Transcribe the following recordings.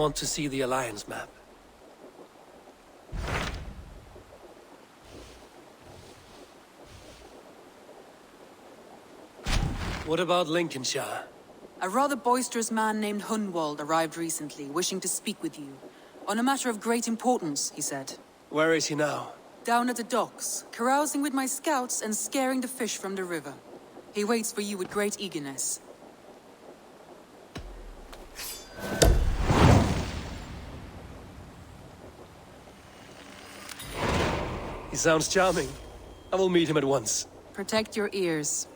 want to see the Alliance map. What about Lincolnshire? A rather boisterous man named Hunwald arrived recently, wishing to speak with you. On a matter of great importance, he said. Where is he now? Down at the docks, carousing with my scouts and scaring the fish from the river. He waits for you with great eagerness. He sounds charming. I will meet him at once. Protect your ears.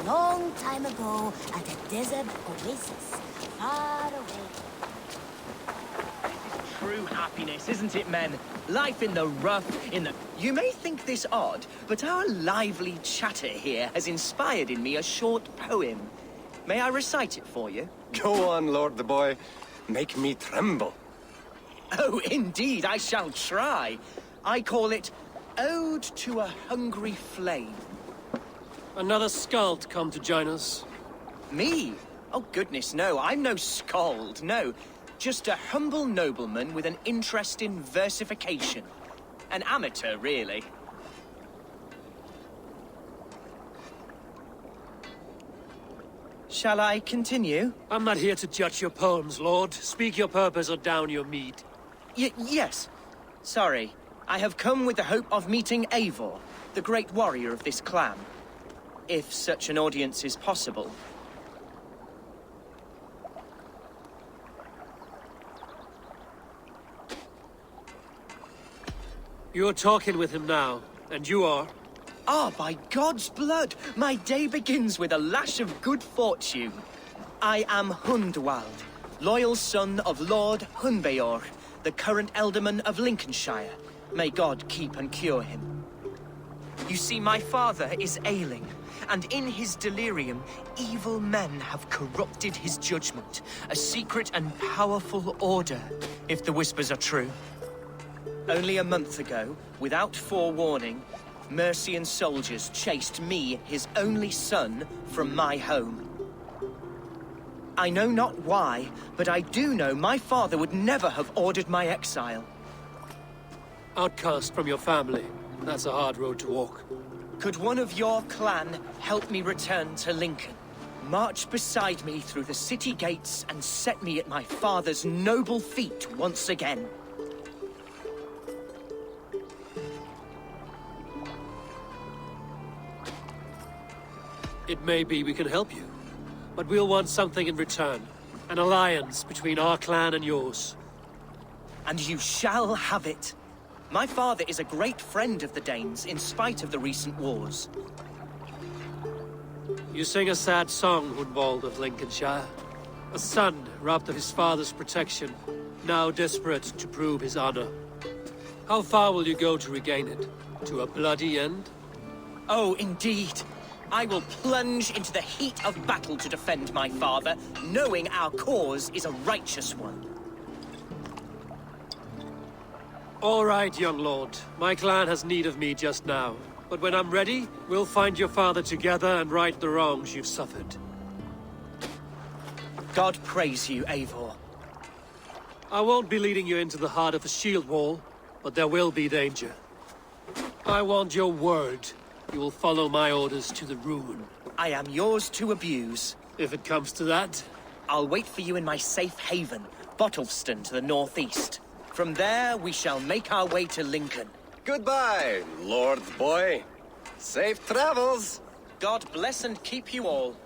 Long time ago, at a desert oasis, far away. This is true happiness, isn't it, men? Life in the rough, in the... You may think this odd, but our lively chatter here has inspired in me a short poem. May I recite it for you? Go on, Lord the Boy. Make me tremble. Oh, indeed, I shall try. I call it Ode to a Hungry Flame. Another skald come to join us. Me? Oh, goodness, no. I'm no skald, no. Just a humble nobleman with an interest in versification. An amateur, really. Shall I continue? I'm not here to judge your poems, Lord. Speak your purpose or down your mead. Yes. Sorry. I have come with the hope of meeting Eivor, the great warrior of this clan. If such an audience is possible. You're talking with him now, and you are? Ah, by God's blood, my day begins with a lash of good fortune. I am Hundwald, loyal son of Lord Hunbeor, the current Elderman of Lincolnshire. May God keep and cure him. You see, my father is ailing, and in his delirium, evil men have corrupted his judgment. A secret and powerful order, if the whispers are true. Only a month ago, without forewarning, Mercian soldiers chased me, his only son, from my home. I know not why, but I do know my father would never have ordered my exile. Outcast from your family. That's a hard road to walk. Could one of your clan help me return to Lincoln? March beside me through the city gates and set me at my father's noble feet once again. It may be we can help you, but we'll want something in return. An alliance between our clan and yours. And you shall have it. My father is a great friend of the Danes, in spite of the recent wars. You sing a sad song, Hunwald of Lincolnshire. A son robbed of his father's protection, now desperate to prove his honor. How far will you go to regain it? To a bloody end? Oh, indeed. I will plunge into the heat of battle to defend my father, knowing our cause is a righteous one. All right, young lord. My clan has need of me just now. But when I'm ready, we'll find your father together and right the wrongs you've suffered. God praise you, Eivor. I won't be leading you into the heart of the shield wall, but there will be danger. I want your word. You will follow my orders to the ruin. I am yours to abuse. If it comes to that. I'll wait for you in my safe haven, Bottleston to the northeast. From there, we shall make our way to Lincoln. Goodbye, Lord Boy. Safe travels. God bless and keep you all.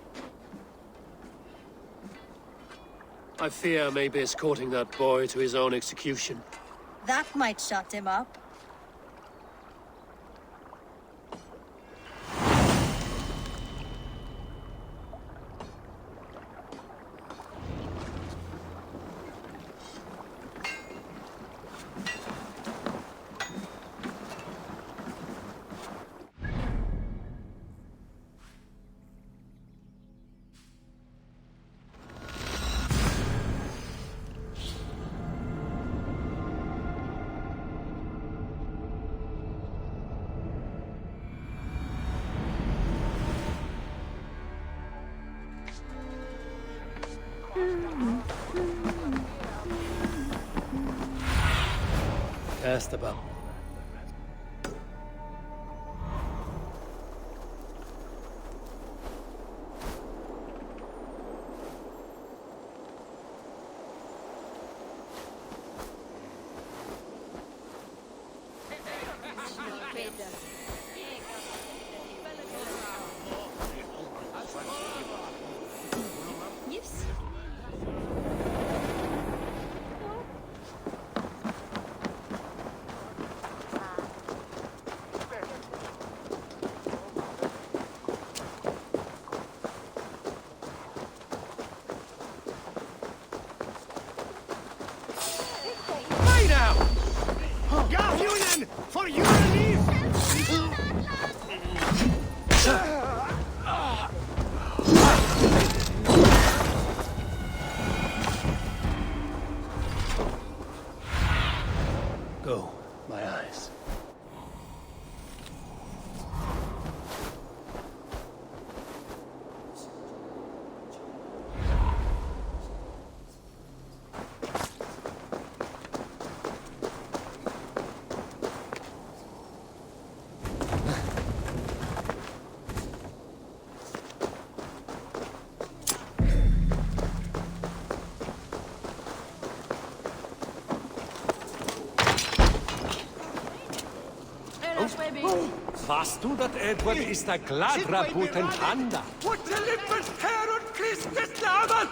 I fear I may be escorting that boy to his own execution. That might shut him up. Cast about. For you to leave! Go, my eyes. Weißt du, dass Edward ist der gladra Putentanda? Putte Lippes her und Christus Namen!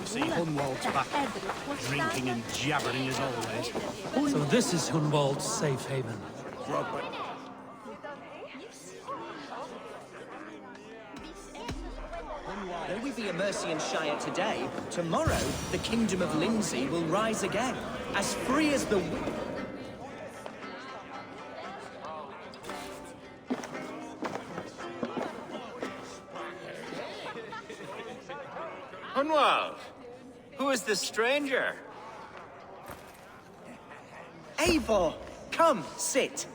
See Hunwald's back, drinking and jabbering as always. So this is Hunwald's safe haven. Though we be a Mercian Shire today, tomorrow the Kingdom of Lindsey will rise again, as free as the wind. Hunwald, who is this stranger? Eivor, come, sit.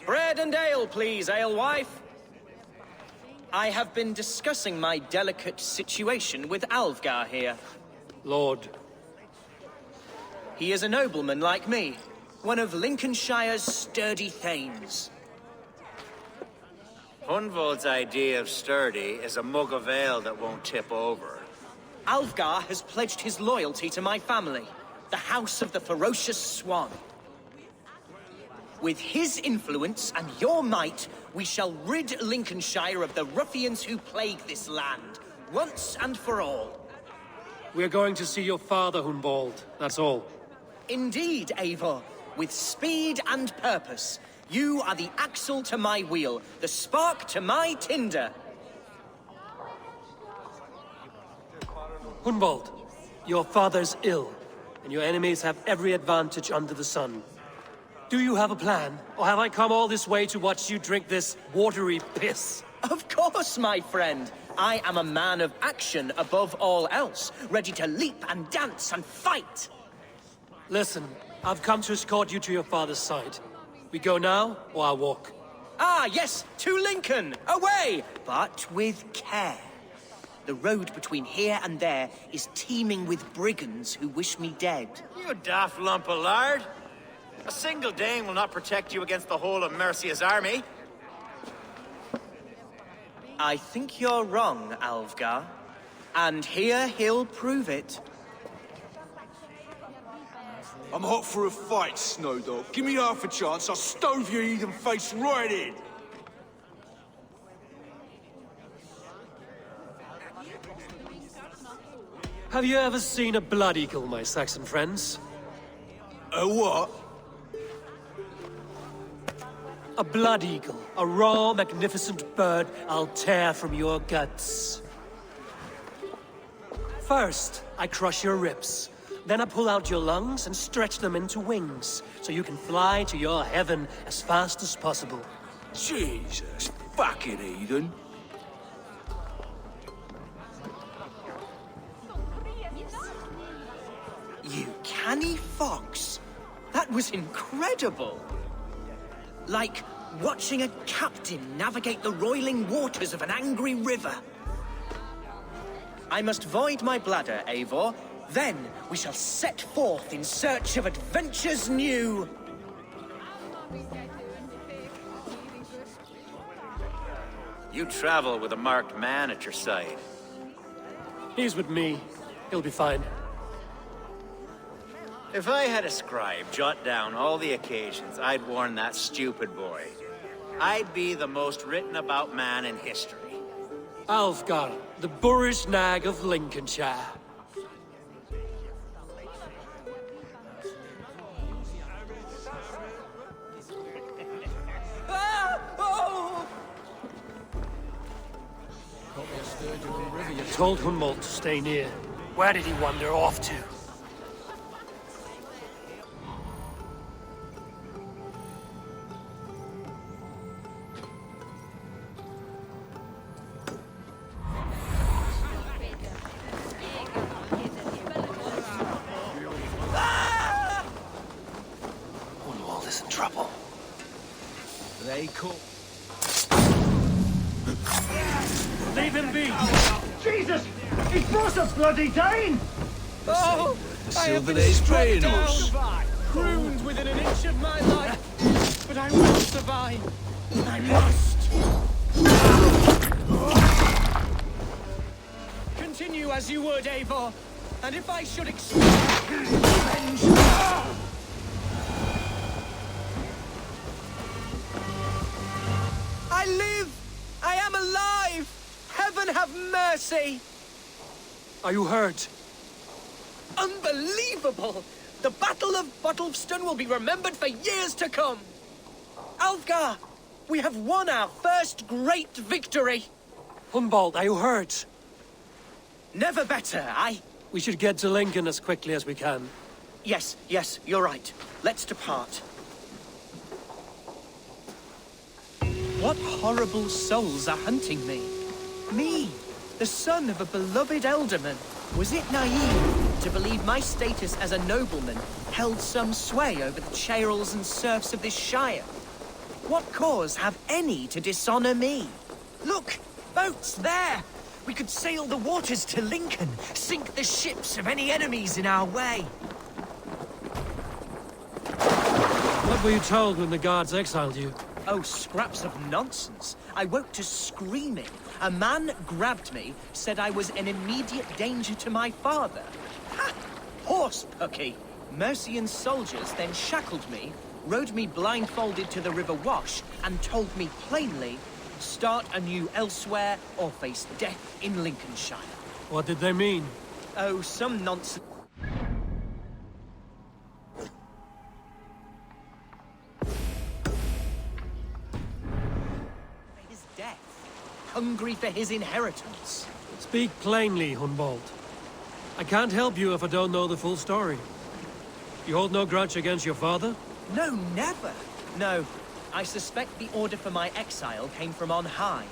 Bread and ale, please, alewife. I have been discussing my delicate situation with Alvgar here. Lord, He is a nobleman like me, one of Lincolnshire's sturdy thanes. Hunwald's idea of sturdy is a mug of ale that won't tip over. Alvgar has pledged his loyalty to my family, the House of the Ferocious Swan. With his influence and your might, we shall rid Lincolnshire of the ruffians who plague this land, once and for all. we're going to see your father, Hunwald. That's all. Indeed, Eivor, with speed and purpose. You are the axle to my wheel, the spark to my tinder. Hunwald, your father's ill, and your enemies have every advantage under the sun. Do you have a plan, or have I come all this way to watch you drink this watery piss? Of course, my friend. I am a man of action above all else, ready to leap and dance and fight. Listen, I've come to escort you to your father's side. We go now, or I'll walk. Ah, yes, to Lincoln, away, but with care. The road between here and there is teeming with brigands who wish me dead. You daft lump of lard! A single Dane will not protect you against the whole of Mercia's army. I think you're wrong, Alvgar. And here he'll prove it. I'm hot for a fight, Snowdog. Give me half a chance, I'll stove your heathen face right in. Have you ever seen a blood eagle, my Saxon friends? A what? A blood eagle. A raw, magnificent bird I'll tear from your guts. First, I crush your ribs. Then I pull out your lungs and stretch them into wings, so you can fly to your heaven as fast as possible. Jesus, fucking heathen. You canny fox. That was incredible. Like watching a captain navigate the roiling waters of an angry river. I must void my bladder, Eivor. Then we shall set forth in search of adventures new. You travel with a marked man at your side. He's with me. He'll be fine. If I had a scribe jot down all the occasions I'd warn that stupid boy, I'd be the most written about man in history. Alfgar, the boorish nag of Lincolnshire. You told Hunwald to stay near. Where did he wander off to? Hunwald is in trouble. They call... Leave him be! Jesus! He's brought a bloody Dane! Oh, The I have Silver been Days struck praying down, us. crooned within an inch of my life, but I will survive. I must. Continue as you would, Eivor, and if I should expect revenge. I live! I am alive! Heaven have mercy! Are you hurt? Unbelievable! The Battle of Bottleston will be remembered for years to come! Alfgar, we have won our first great victory! Hunwald, are you hurt? Never better, We should get to Lincoln as quickly as we can. Yes, you're right. Let's depart. What horrible souls are hunting me? Me, the son of a beloved elderman. Was it naive to believe my status as a nobleman held some sway over the churls and serfs of this shire? What cause have any to dishonor me? Look, boats there! We could sail the waters to Lincoln, sink the ships of any enemies in our way. What were you told when the guards exiled you? Oh, scraps of nonsense. I woke to screaming. A man grabbed me, said I was an immediate danger to my father. Ha! Horse pucky! Mercian soldiers then shackled me, rode me blindfolded to the River Wash, and told me plainly, start anew elsewhere or face death in Lincolnshire. What did they mean? Oh, some nonsense. His death. Hungry for his inheritance. Speak plainly, Hunwald. I can't help you if I don't know the full story. You hold no grudge against your father? No, never. No, I suspect the order for my exile came from on high.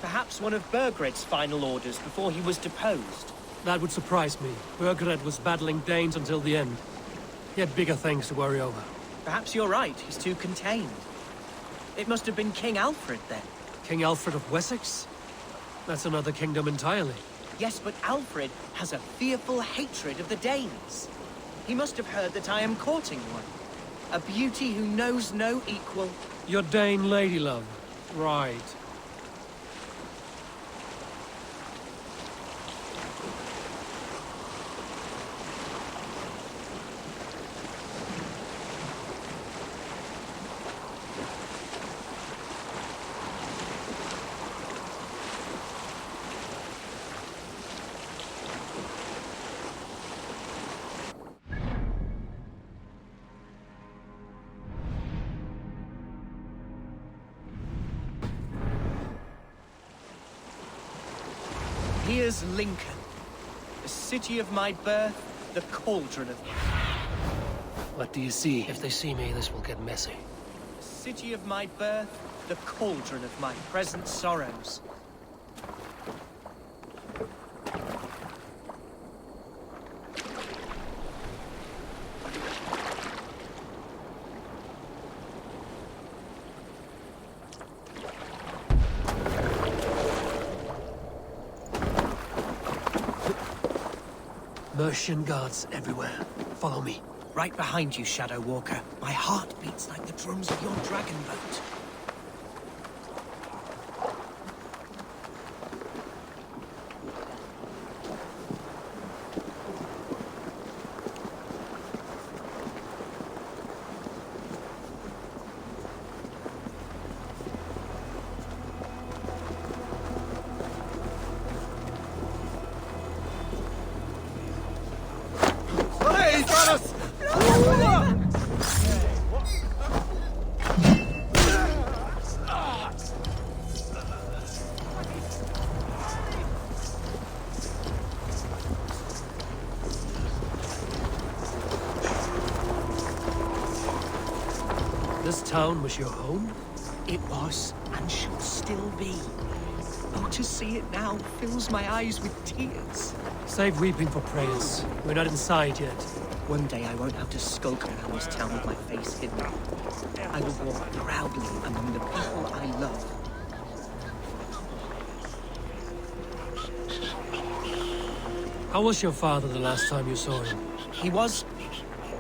Perhaps one of Burgred's final orders before he was deposed. That would surprise me. Burgred was battling Danes until the end. He had bigger things to worry over. Perhaps you're right, he's too contained. It must have been King Alfred then. King Alfred of Wessex? That's another kingdom entirely. Yes, but Alfred has a fearful hatred of the Danes. He must have heard that I am courting one. A beauty who knows no equal. Your Dane lady love. Right. Here's Lincoln. The city of my birth, the cauldron of... What do you see? If they see me, this will get messy. The city of my birth, the cauldron of my present sorrows. Mercian guards everywhere. Follow me. Right behind you, Shadow Walker. My heart beats like the drums of your dragon boat. This town was your home? It was, and should still be. Oh, to see it now fills my eyes with tears. Save weeping for prayers. We're not inside yet. One day I won't have to skulk around this town with my face hidden. I will walk proudly among the people I love. How was your father the last time you saw him? He was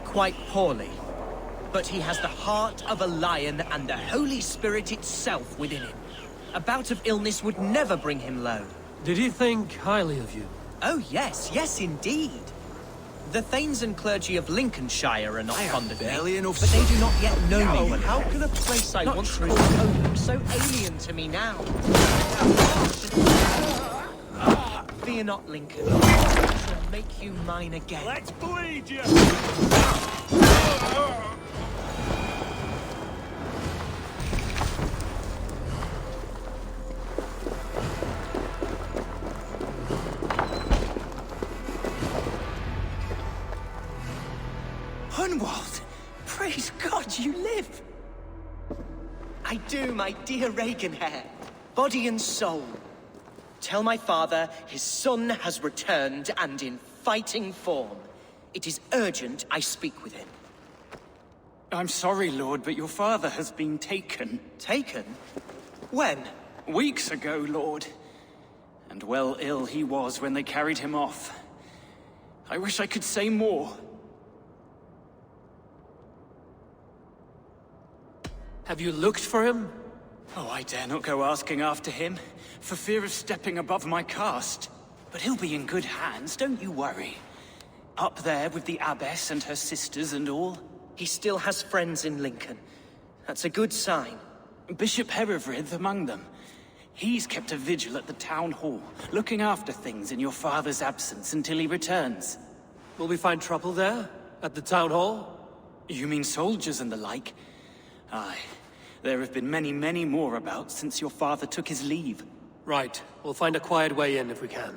quite poorly. But he has the heart of a lion and the Holy Spirit itself within him. A bout of illness would never bring him low. Did he think highly of you? Oh yes, yes indeed. The Thanes and clergy of Lincolnshire are not fond of me, but they do not yet know me well. How can a place I once called home look so alien to me now? Fear not, Lincoln. I shall make you mine again. Let's bleed you! Hunwald! Praise God you live! I do, my dear Reaganhair. Body and soul. Tell my father his son has returned and in fighting form. It is urgent I speak with him. I'm sorry, Lord, but your father has been taken. Taken? When? Weeks ago, Lord. And well ill he was when they carried him off. I wish I could say more. Have you looked for him? Oh, I dare not go asking after him, for fear of stepping above my caste. But he'll be in good hands, don't you worry. Up there with the abbess and her sisters and all. He still has friends in Lincoln. That's a good sign. Bishop Herefrith among them. He's kept a vigil at the town hall, looking after things in your father's absence until he returns. Will we find trouble there? At the town hall? You mean soldiers and the like? Aye. There have been many, many more about since your father took his leave. Right. We'll find a quiet way in if we can.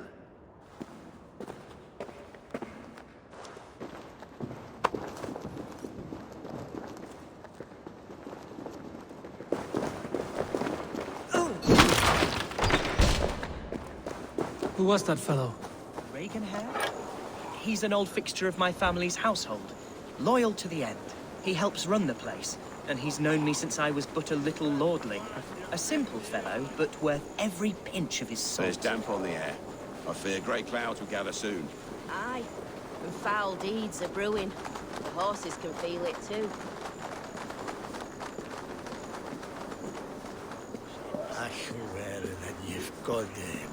Who was that fellow? Reaganhair? He's an old fixture of my family's household. Loyal to the end. He helps run the place, and he's known me since I was but a little lordling. A simple fellow, but worth every pinch of his salt. There's damp on the air. I fear great clouds will gather soon. Aye, and foul deeds are brewing. The horses can feel it too. I swear that you've got them.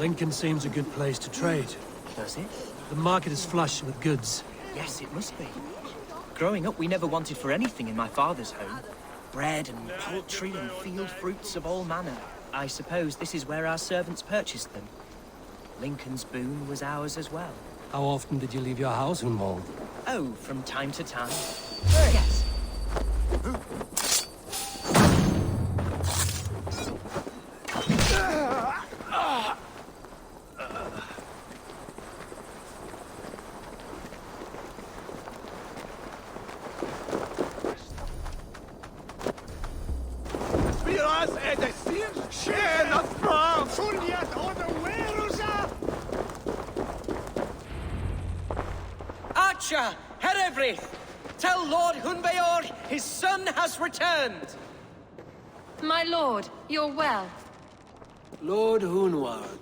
Lincoln seems a good place to trade. Does it? The market is flush with goods. Yes, it must be. Growing up, we never wanted for anything in my father's home. Bread and poultry and field fruits of all manner. I suppose this is where our servants purchased them. Lincoln's boon was ours as well. How often did you leave your house, Hunwald? Oh, from time to time. Yes. Archer, Herevri, tell Lord Hunbeor his son has returned. My lord, you're well. Lord Hunwald,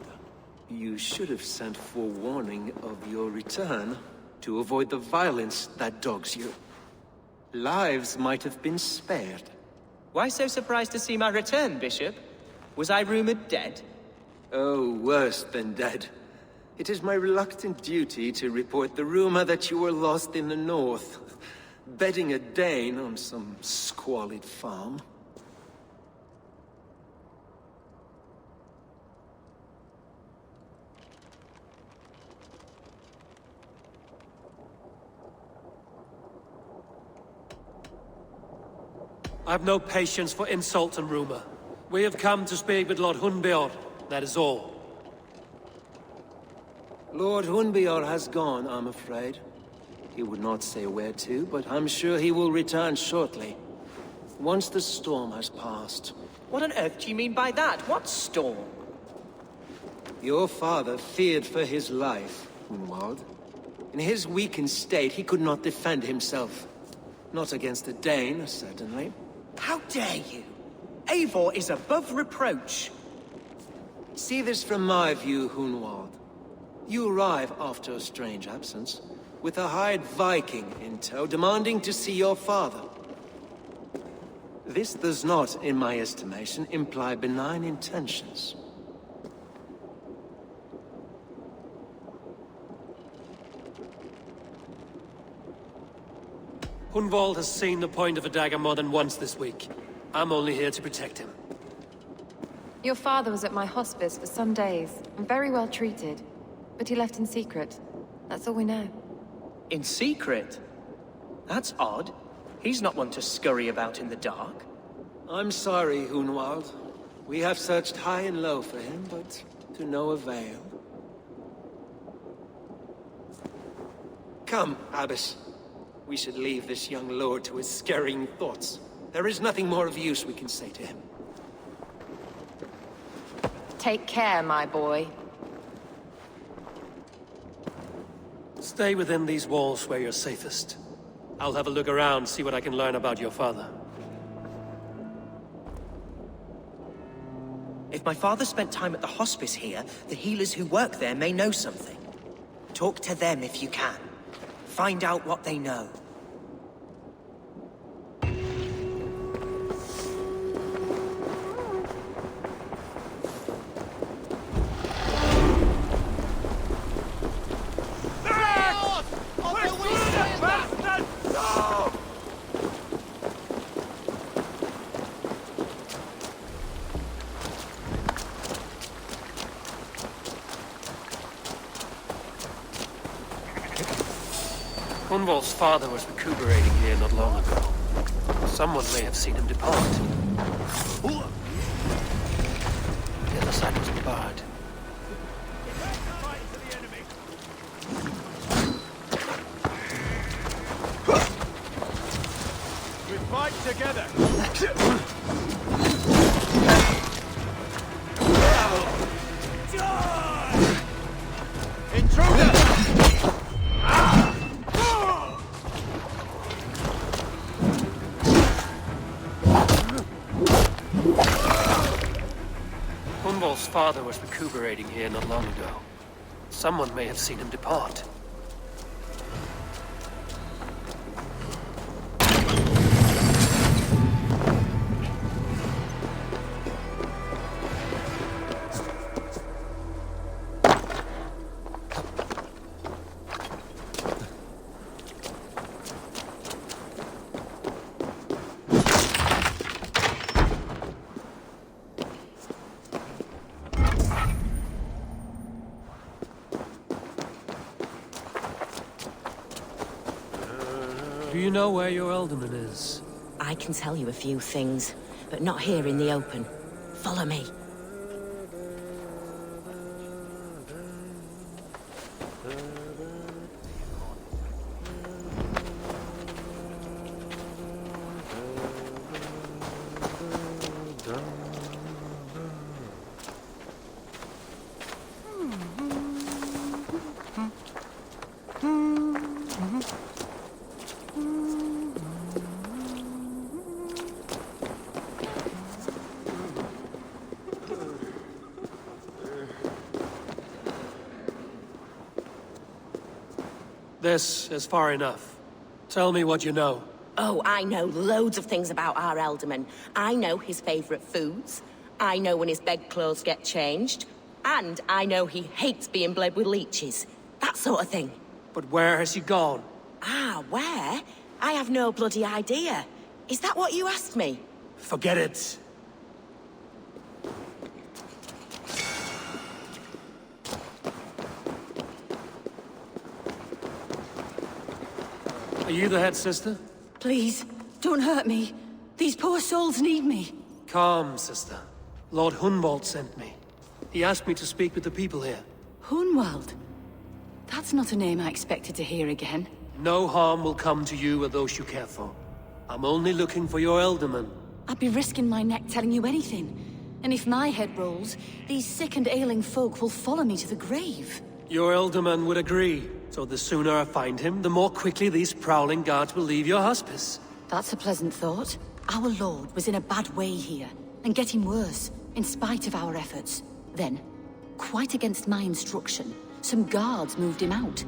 you should have sent forewarning of your return to avoid the violence that dogs you. Lives might have been spared. Why so surprised to see my return, Bishop? Was I rumored dead? Oh, worse than dead. It is my reluctant duty to report the rumor that you were lost in the north, bedding a Dane on some squalid farm. I've no patience for insult and rumor. We have come to speak with Lord Hunbeor, that is all. Lord Hunbeor has gone, I'm afraid. He would not say where to, but I'm sure he will return shortly. Once the storm has passed. What on earth do you mean by that? What storm? Your father feared for his life, Hunwald. In his weakened state, he could not defend himself. Not against a Dane, certainly. How dare you? Eivor is above reproach. See this from my view, Hunwald. You arrive after a strange absence, with a hired Viking in tow, demanding to see your father. This does not, in my estimation, imply benign intentions. Hunwald has seen the point of a dagger more than once this week. I'm only here to protect him. Your father was at my hospice for some days, and very well treated. But he left in secret. That's all we know. In secret? That's odd. He's not one to scurry about in the dark. I'm sorry, Hunwald. We have searched high and low for him, but to no avail. Come, Abbess. We should leave this young lord to his scurrying thoughts. There is nothing more of use we can say to him. Take care, my boy. Stay within these walls where you're safest. I'll have a look around, see what I can learn about your father. If my father spent time at the hospice here, the healers who work there may know something. Talk to them if you can. Find out what they know. Hunwald's father was recuperating here not long ago. Someone may have seen him depart. The other side was barred. We fight together. Intruder! Hunwald's father was recuperating here not long ago. Someone may have seen him depart. you know where your alderman is? I can tell you a few things, but not here in the open. Follow me. This is far enough. Tell me what you know. Oh, I know loads of things about our alderman. I know his favourite foods. I know when his bedclothes get changed. And I know he hates being bled with leeches. That sort of thing. But where has he gone? Ah, where? I have no bloody idea. Is that what you asked me? Forget it. Are you the head sister? Please, don't hurt me. These poor souls need me. Calm, sister. Lord Hunwald sent me. He asked me to speak with the people here. Hunwald? That's not a name I expected to hear again. No harm will come to you or those you care for. I'm only looking for your alderman. I'd be risking my neck telling you anything. And if my head rolls, these sick and ailing folk will follow me to the grave. Your alderman would agree. So the sooner I find him, the more quickly these prowling guards will leave your hospice. That's a pleasant thought. Our lord was in a bad way here, and getting worse, in spite of our efforts. Then, quite against my instruction, some guards moved him out.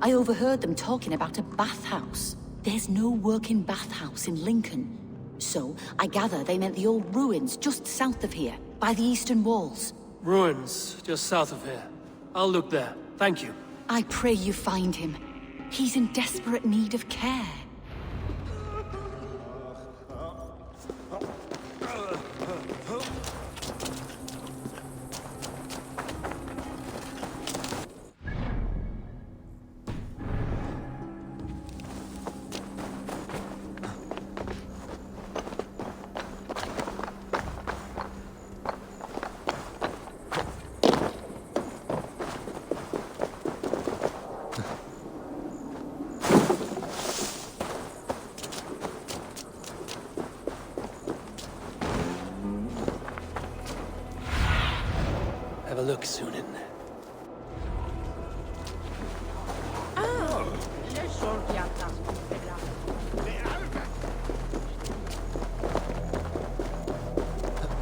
I overheard them talking about a bathhouse. There's no working bathhouse in Lincoln. So, I gather they meant the old ruins just south of here, by the eastern walls. Ruins, just south of here. I'll look there. Thank you. I pray you find him. He's in desperate need of care. Have a look, Sunan.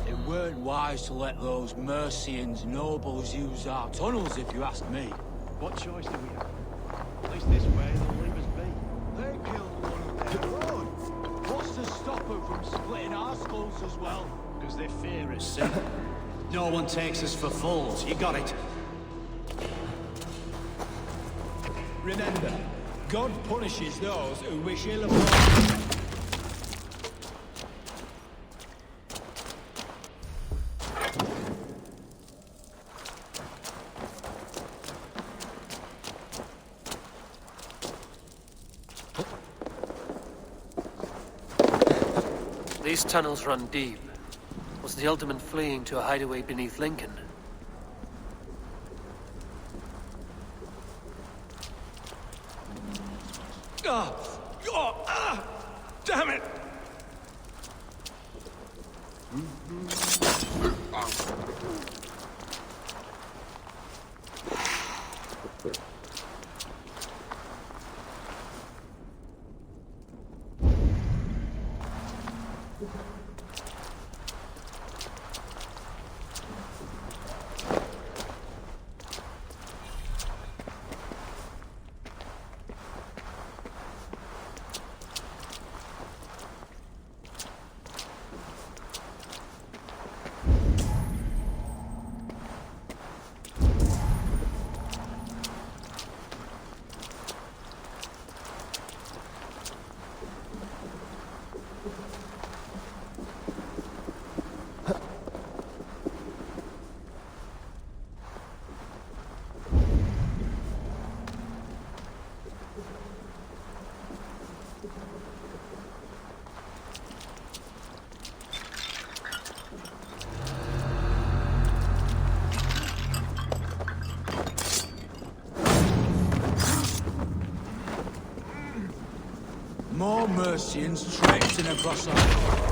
It weren't wise to let those Mercians nobles use our tunnels, if you ask me. What choice do we have? At least this way they'll leave us be. They killed one of their own. What's to stop them from splitting our skulls as well? Because they fear us, see? No one takes us for fools. You got it. Remember, God punishes those who wish ill upon. These tunnels run deep. Was the Alderman fleeing to a hideaway beneath Lincoln? Damn it! Mercians traipsing across our...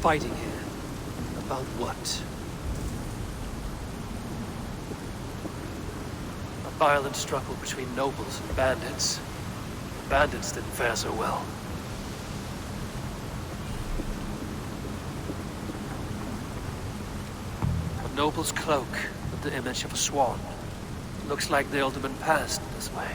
Fighting here. About what? A violent struggle between nobles and bandits. The bandits didn't fare so well. A noble's cloak with the image of a swan. Looks like the alderman passed this way.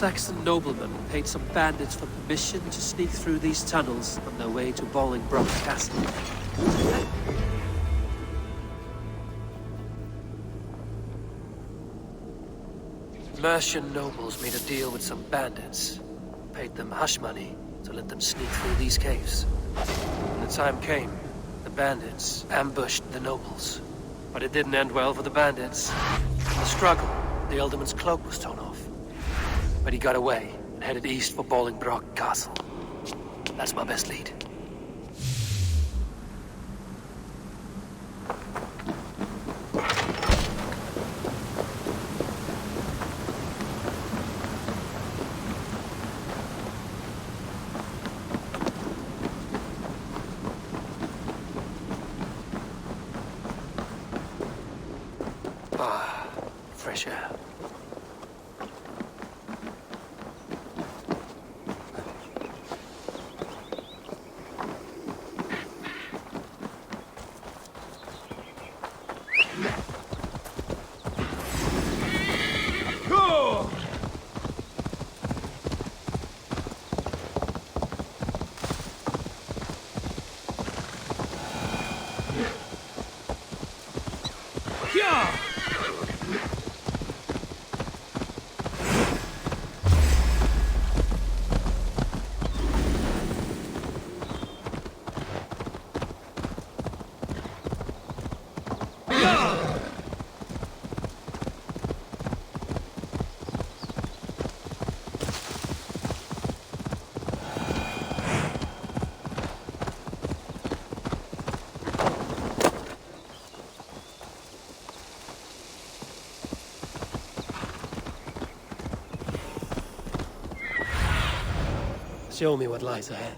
Saxon nobleman paid some bandits for permission to sneak through these tunnels on their way to Bolingbroke Castle. Mercian nobles made a deal with some bandits, paid them hush money to let them sneak through these caves. When the time came, the bandits ambushed the nobles. But it didn't end well for the bandits. In the struggle, the Elderman's cloak was torn off. But he got away and headed east for Bolingbroke Castle. That's my best lead. Fresh air. Show me what lies ahead.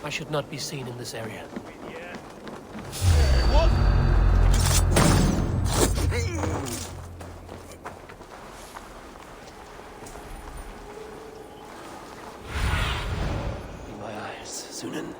I should not be seen in this area. In my eyes, Sunan.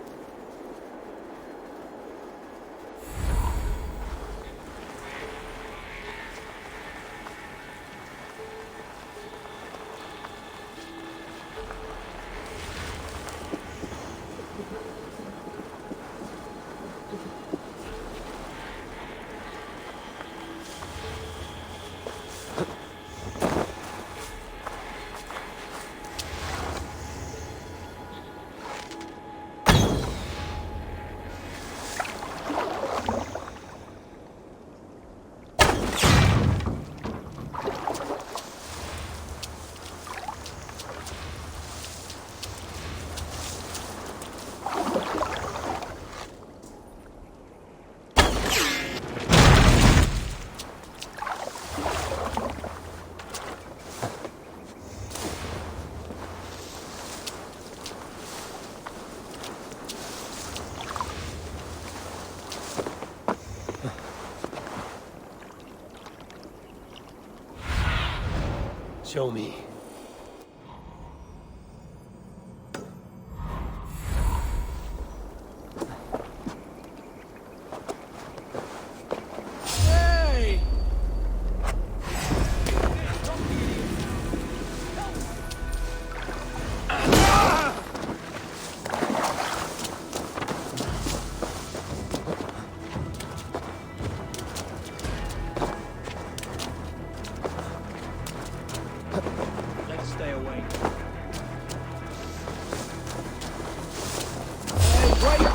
Show me. Hey! Let's stay away. Hey, wait!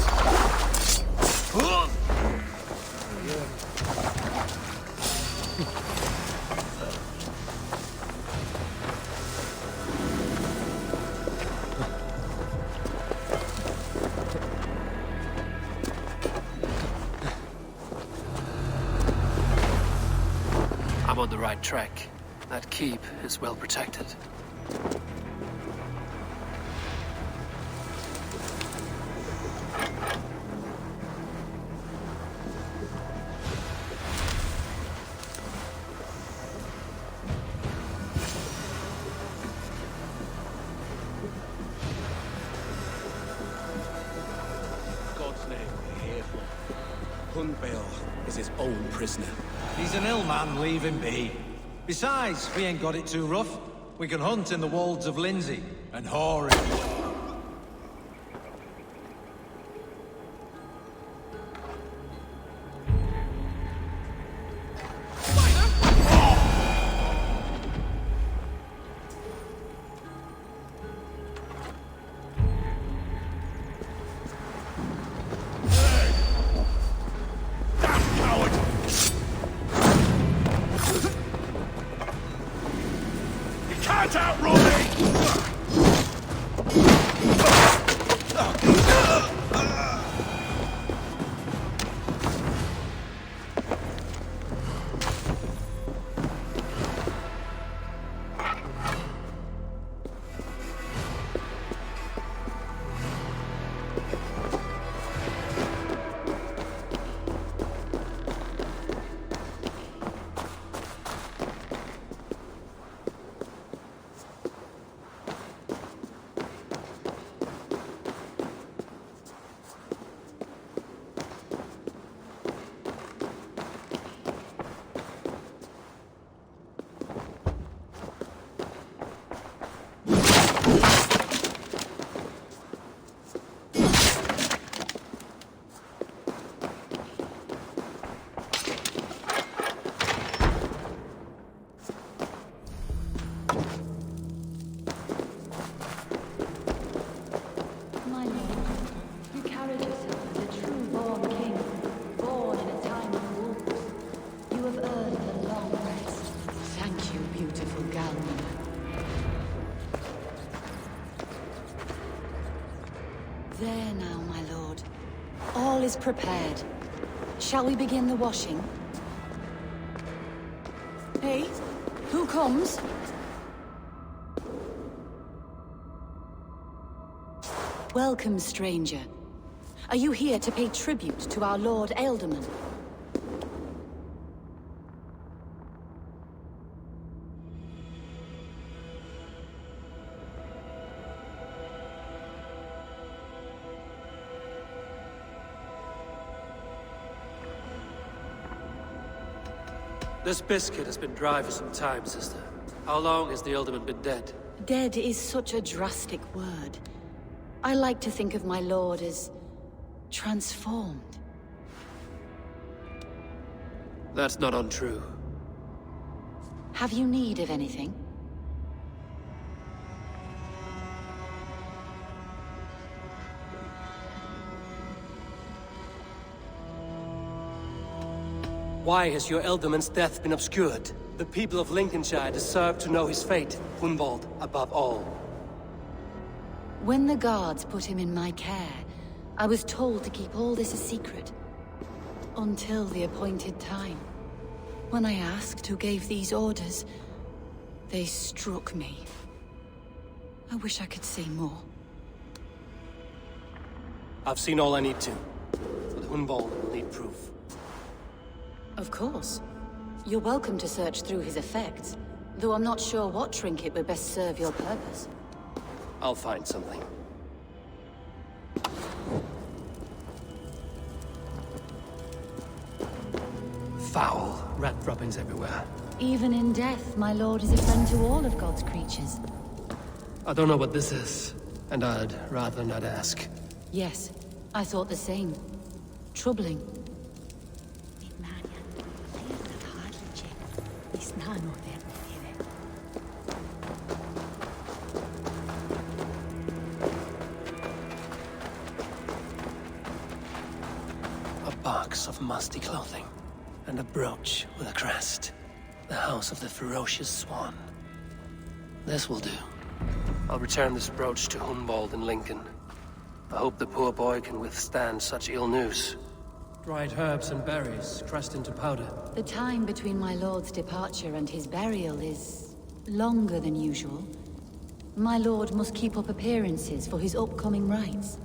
I'm on the right track. That keep is well protected. own prisoner. He's an ill man, leave him be. Besides, we ain't got it too rough. We can hunt in the wolds of Lindsay. And Hoary. Can't outrun me! There now, my lord. All is prepared. Shall we begin the washing? Hey, who comes? Welcome, stranger. Are you here to pay tribute to our Lord Ealdorman? This biscuit has been dry for some time, sister. How long has the Ealdorman been dead? Dead is such a drastic word. I like to think of my lord as transformed. That's not untrue. Have you need of anything? Why has your Ealdorman's death been obscured? The people of Lincolnshire deserve to know his fate, Hunwald above all. When the guards put him in my care, I was told to keep all this a secret. Until the appointed time. When I asked who gave these orders, they struck me. I wish I could say more. I've seen all I need to, but Hunwald will need proof. Of course. You're welcome to search through his effects, though I'm not sure what trinket would best serve your purpose. I'll find something. Foul. Rat droppings everywhere. Even in death, my lord is a friend to all of God's creatures. I don't know what this is, and I'd rather not ask. Yes, I thought the same. Troubling. A box of musty clothing, and a brooch with a crest. The house of the ferocious swan. This will do. I'll return this brooch to Hunwald in Lincoln. I hope the poor boy can withstand such ill news. Dried herbs and berries, pressed into powder. The time between my lord's departure and his burial is longer than usual. My lord must keep up appearances for his upcoming rites.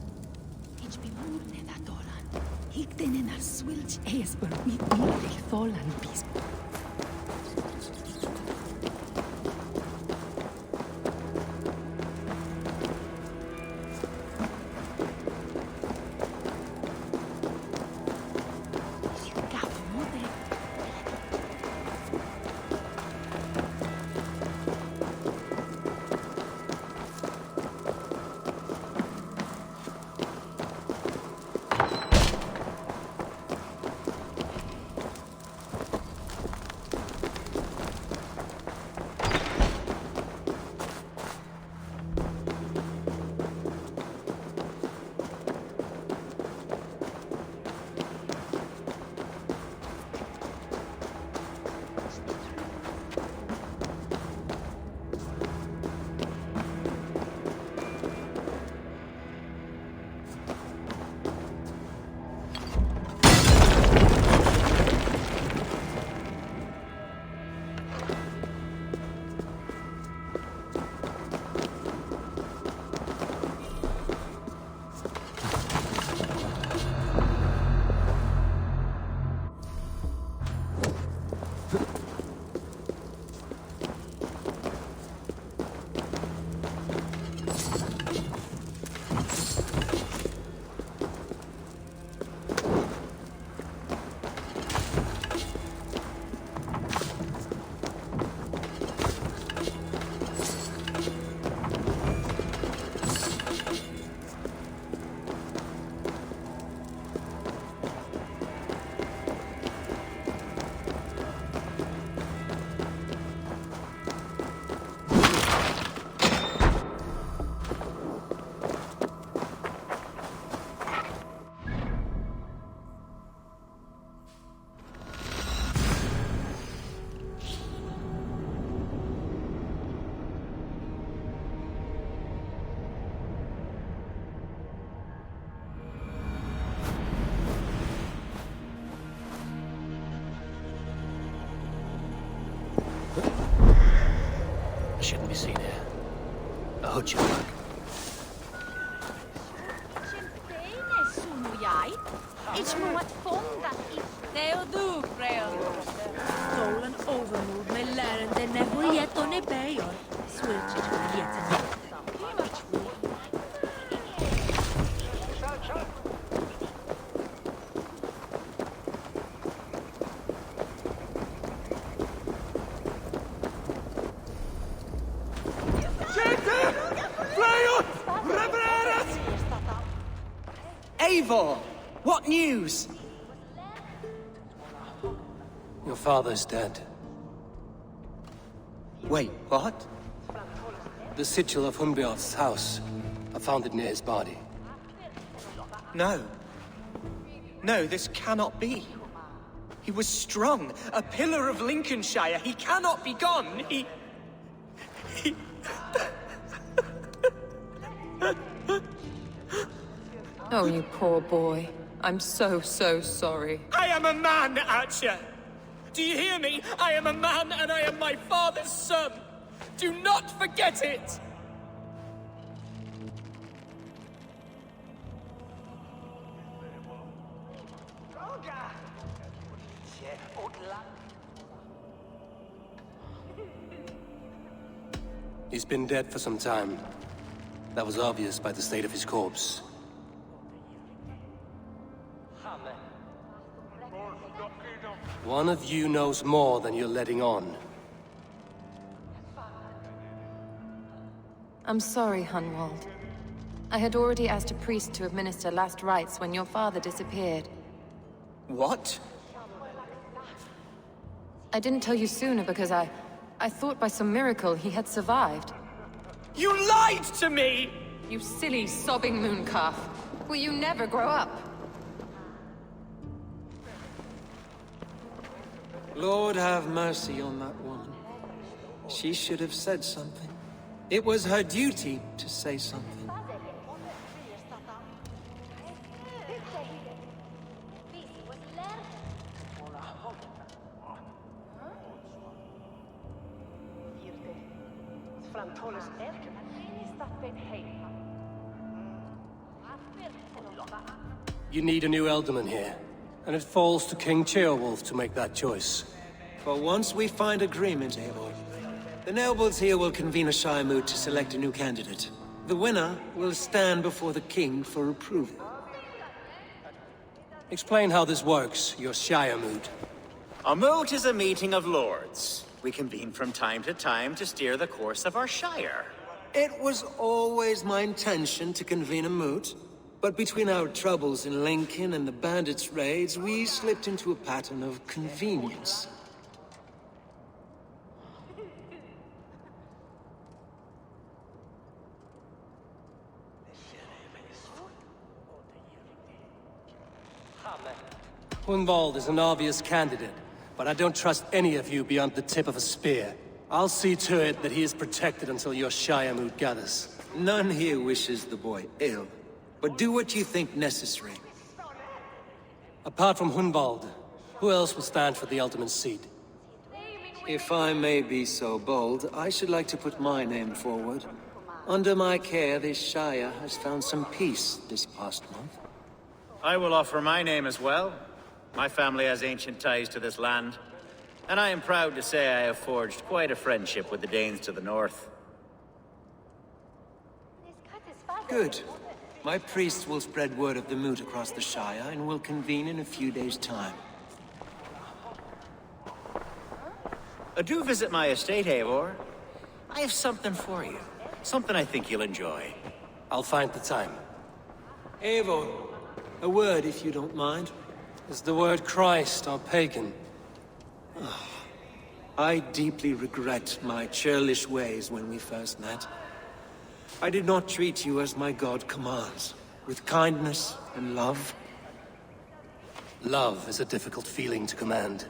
Hutchinbug. Stolen overmood med lärande när hon gett hon är bejor. Switch Eivor! What news? Your father's dead. Wait, what? The sigil of Hunbjorn's house. I found it near his body. No. No, this cannot be. He was strong, a pillar of Lincolnshire. He cannot be gone. He... Oh, you poor boy. I'm so sorry. I am a man, Archer! Do you hear me? I am a man and I am my father's son! Do not forget it! He's been dead for some time. That was obvious by the state of his corpse. One of you knows more than you're letting on. I'm sorry, Hunwald. I had already asked a priest to administer last rites when your father disappeared. What? I didn't tell you sooner because I thought by some miracle he had survived. You lied to me! You silly, sobbing mooncalf. Will you never grow up? Lord have mercy on that woman. She should have said something. It was her duty to say something. You need a new Elderman here, and it falls to King Ceolwulf to make that choice. For once we find agreement, Eivor. The nobles here will convene a Shire moot to select a new candidate. The winner will stand before the king for approval. Explain how this works, your Shire moot. A moot is a meeting of lords. We convene from time to time to steer the course of our Shire. It was always my intention to convene a moot, but between our troubles in Lincoln and the bandits' raids, we slipped into a pattern of convenience. Hunwald is an obvious candidate, but I don't trust any of you beyond the tip of a spear. I'll see to it that he is protected until your Shire moot gathers. None here wishes the boy ill, but do what you think necessary. Apart from Hunwald, who else will stand for the ultimate seat? If I may be so bold, I should like to put my name forward. Under my care, this Shire has found some peace this past month. I will offer my name as well. My family has ancient ties to this land, and I am proud to say I have forged quite a friendship with the Danes to the north. Good. My priests will spread word of the moot across the Shire and will convene in a few days' time. Do visit my estate, Eivor. I have something for you. Something I think you'll enjoy. I'll find the time. Eivor, a word if you don't mind. Is the word Christ or pagan? I deeply regret my churlish ways when we first met. I did not treat you as my god commands, with kindness and love. Love is a difficult feeling to command.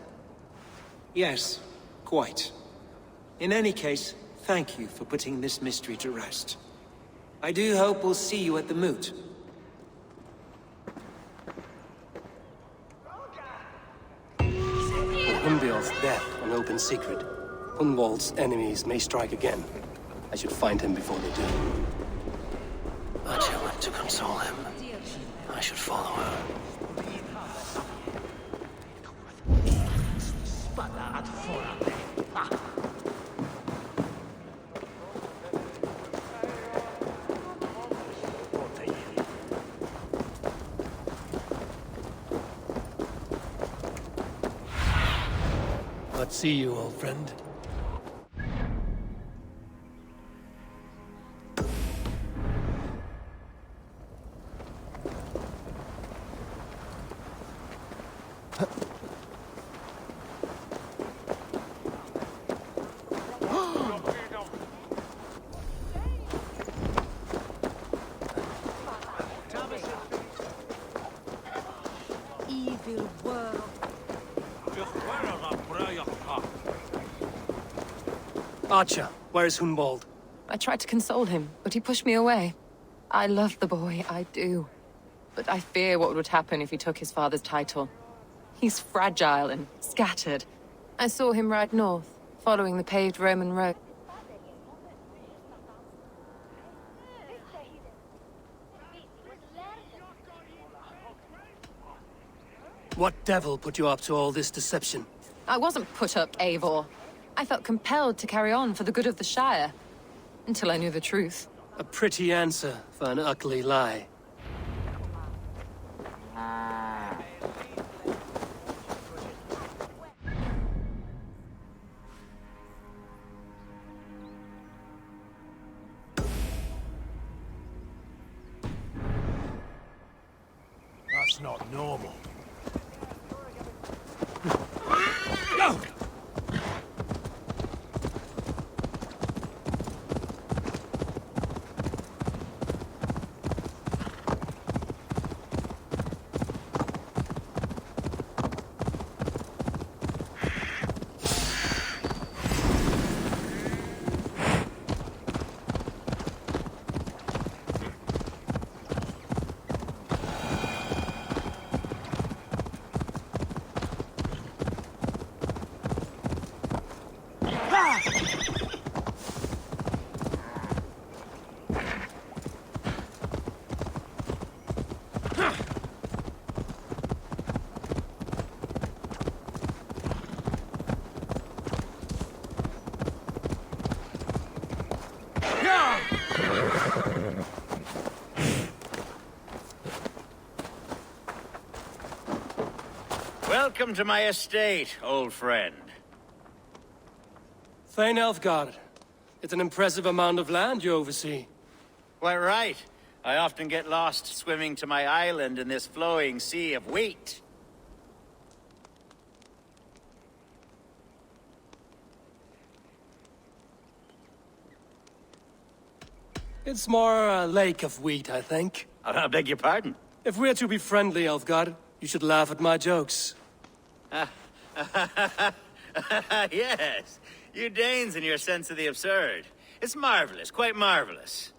Yes, quite. In any case, thank you for putting this mystery to rest. I do hope we'll see you at the moot. With Hunbjorn's death an open secret, Hunwald's enemies may strike again. I should find him before they do. Archer went to console him. I should follow her. Let's see you, old friend. Evil world. Archer, where is Hunwald? I tried to console him, but he pushed me away. I love the boy, I do. But I fear what would happen if he took his father's title. He's fragile and scattered. I saw him ride north, following the paved Roman road. What devil put you up to all this deception? I wasn't put up, Eivor. I felt compelled to carry on for the good of the Shire. Until I knew the truth. A pretty answer for an ugly lie. That's not normal. Welcome to my estate, old friend. Thane Elfgard. It's an impressive amount of land you oversee. Quite right. I often get lost swimming to my island in this flowing sea of wheat. It's more a lake of wheat, I think. I beg your pardon? If we're to be friendly, Elfgard, you should laugh at my jokes. Yes, you Danes and your sense of the absurd. It's marvelous, quite marvelous.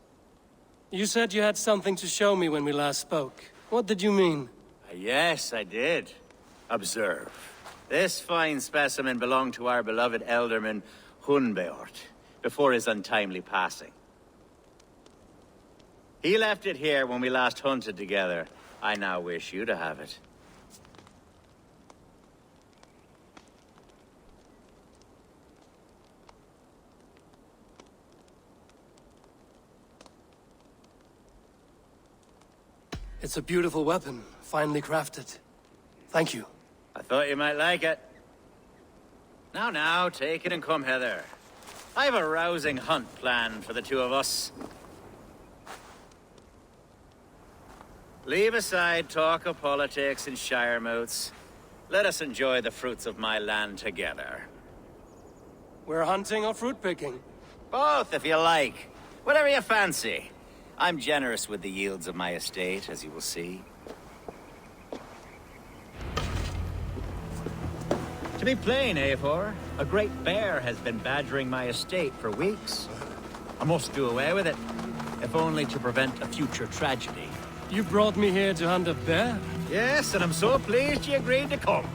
You said you had something to show me when we last spoke. What did you mean? Yes, I did. Observe. This fine specimen belonged to our beloved elderman, Hunbeort, before his untimely passing. He left it here when we last hunted together. I now wish you to have it. It's a beautiful weapon, finely crafted. Thank you. I thought you might like it. Now, take it and come hither. I have a rousing hunt planned for the two of us. Leave aside talk of politics and shire moots. Let us enjoy the fruits of my land together. We're hunting or fruit picking? Both, if you like. Whatever you fancy. I'm generous with the yields of my estate, as you will see. To be plain, Eivor, a great bear has been badgering my estate for weeks. I must do away with it, if only to prevent a future tragedy. You brought me here to hunt a bear? Yes, and I'm so pleased you agreed to come.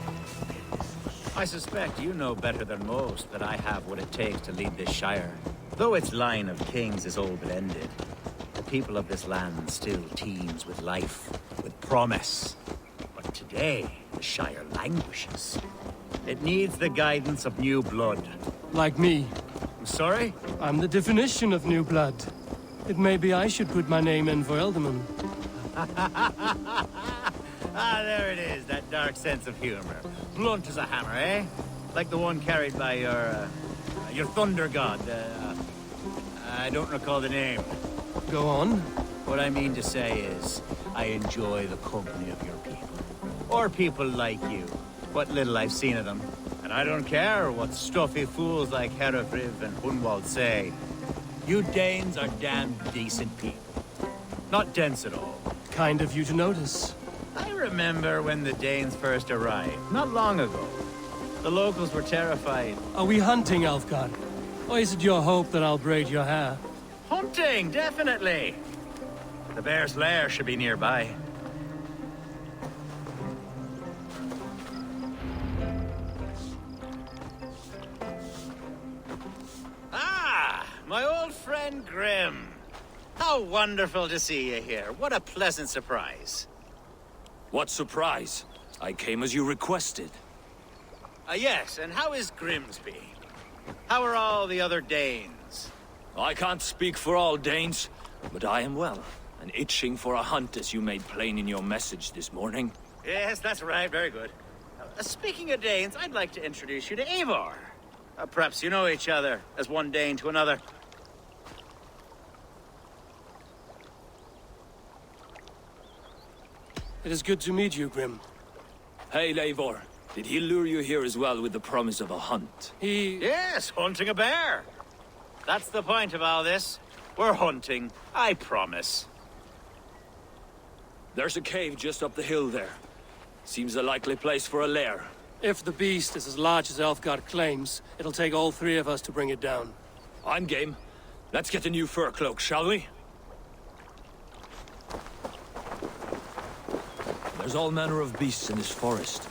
I suspect you know better than most that I have what it takes to lead this shire. Though its line of kings is all but ended, the people of this land still teems with life, with promise. But today, the Shire languishes. It needs the guidance of new blood. Like me. I'm sorry? I'm the definition of new blood. It may be I should put my name in for Ealdorman. Ah, there it is, that dark sense of humor. Blunt as a hammer, eh? Like the one carried by your thunder god. I don't recall the name. Go on. What I mean to say is, I enjoy the company of your people. Or people like you. What little I've seen of them. And I don't care what stuffy fools like Herefriv and Hunwald say. You Danes are damn decent people. Not dense at all. Kind of you to notice. I remember when the Danes first arrived, not long ago. The locals were terrified. Are we hunting, Alfgar? Or is it your hope that I'll braid your hair? Hunting, definitely! The bear's lair should be nearby. Ah! My old friend Grim. How wonderful to see you here. What a pleasant surprise. What surprise? I came as you requested. Yes, and how is Grimsby? How are all the other Danes? I can't speak for all Danes, but I am well, and itching for a hunt as you made plain in your message this morning. Yes, that's right. Very good. Speaking of Danes, I'd like to introduce you to Eivor. Perhaps you know each other, as one Dane to another. It is good to meet you, Grim. Hey, Eivor. Did he lure you here as well with the promise of a hunt? Yes, hunting a bear. That's the point of all this. We're hunting, I promise. There's a cave just up the hill there. Seems a likely place for a lair. If the beast is as large as Elfgard claims, it'll take all three of us to bring it down. I'm game. Let's get a new fur cloak, shall we? There's all manner of beasts in this forest.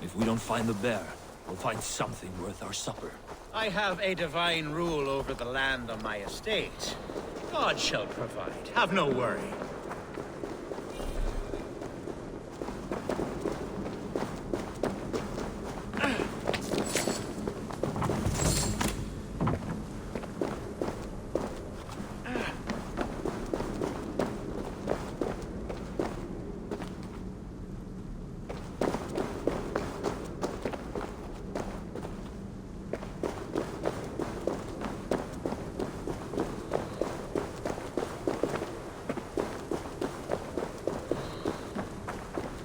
If we don't find the bear, we'll find something worth our supper. I have a divine rule over the land on my estate. God shall provide. Have no worry.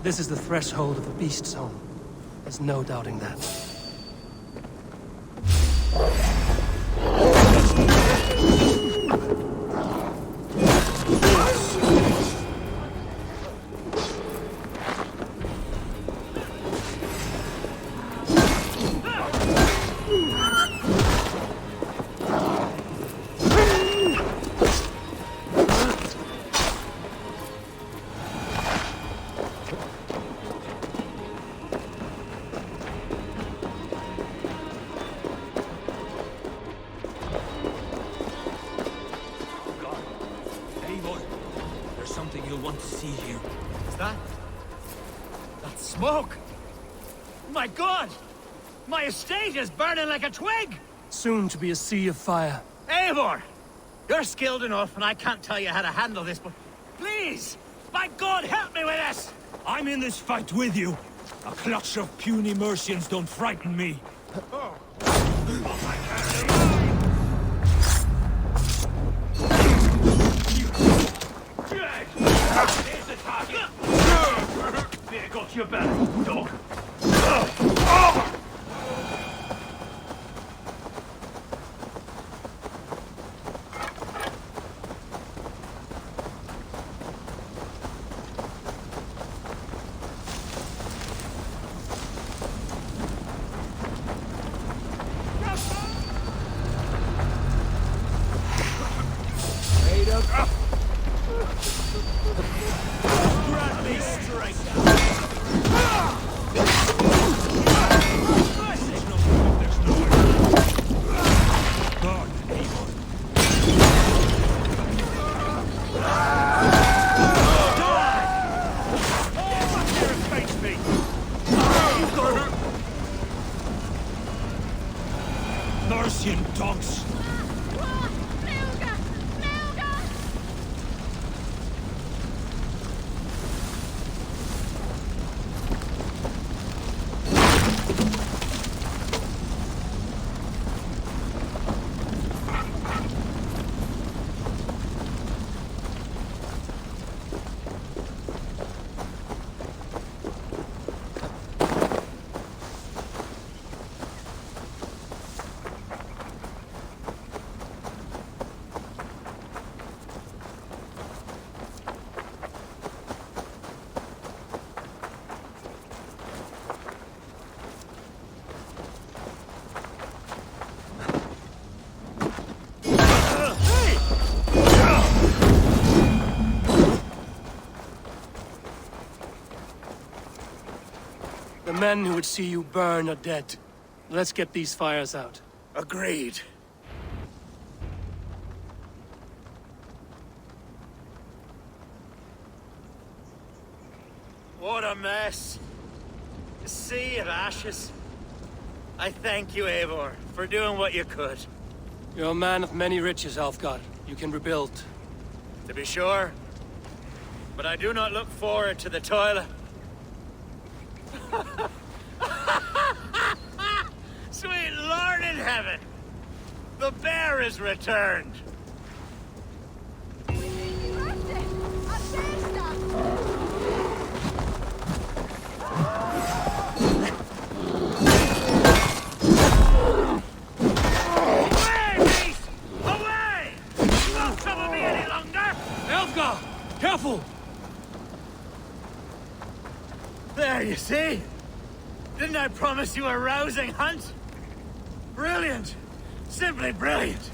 This is the threshold of the beast's home. There's no doubting that. Smoke! My God! My estate is burning like a twig! Soon to be a sea of fire. Eivor! You're skilled enough, and I can't tell you how to handle this, but please! My God, help me with this! I'm in this fight with you. A clutch of puny Mercians don't frighten me. Oh. Here's the target. There got your back, dog. Grant me strength! God, Eivor. Mercian dogs! The men who would see you burn are dead. Let's get these fires out. Agreed. What a mess. A sea of ashes. I thank you, Eivor, for doing what you could. You're a man of many riches, Alfgar. You can rebuild. To be sure. But I do not look forward to the toilet. Sweet Lord in heaven! The bear is returned! Careful! There, you see? Didn't I promise you a rousing hunt? Brilliant! Simply brilliant!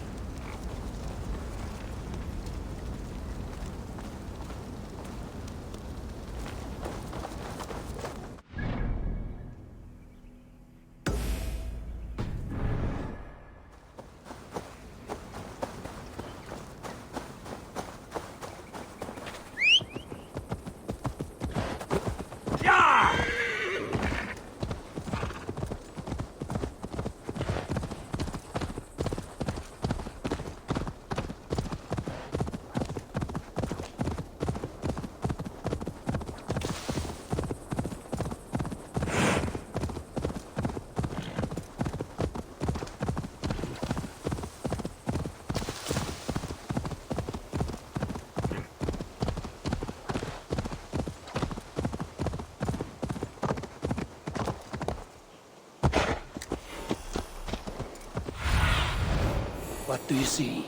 What do you see?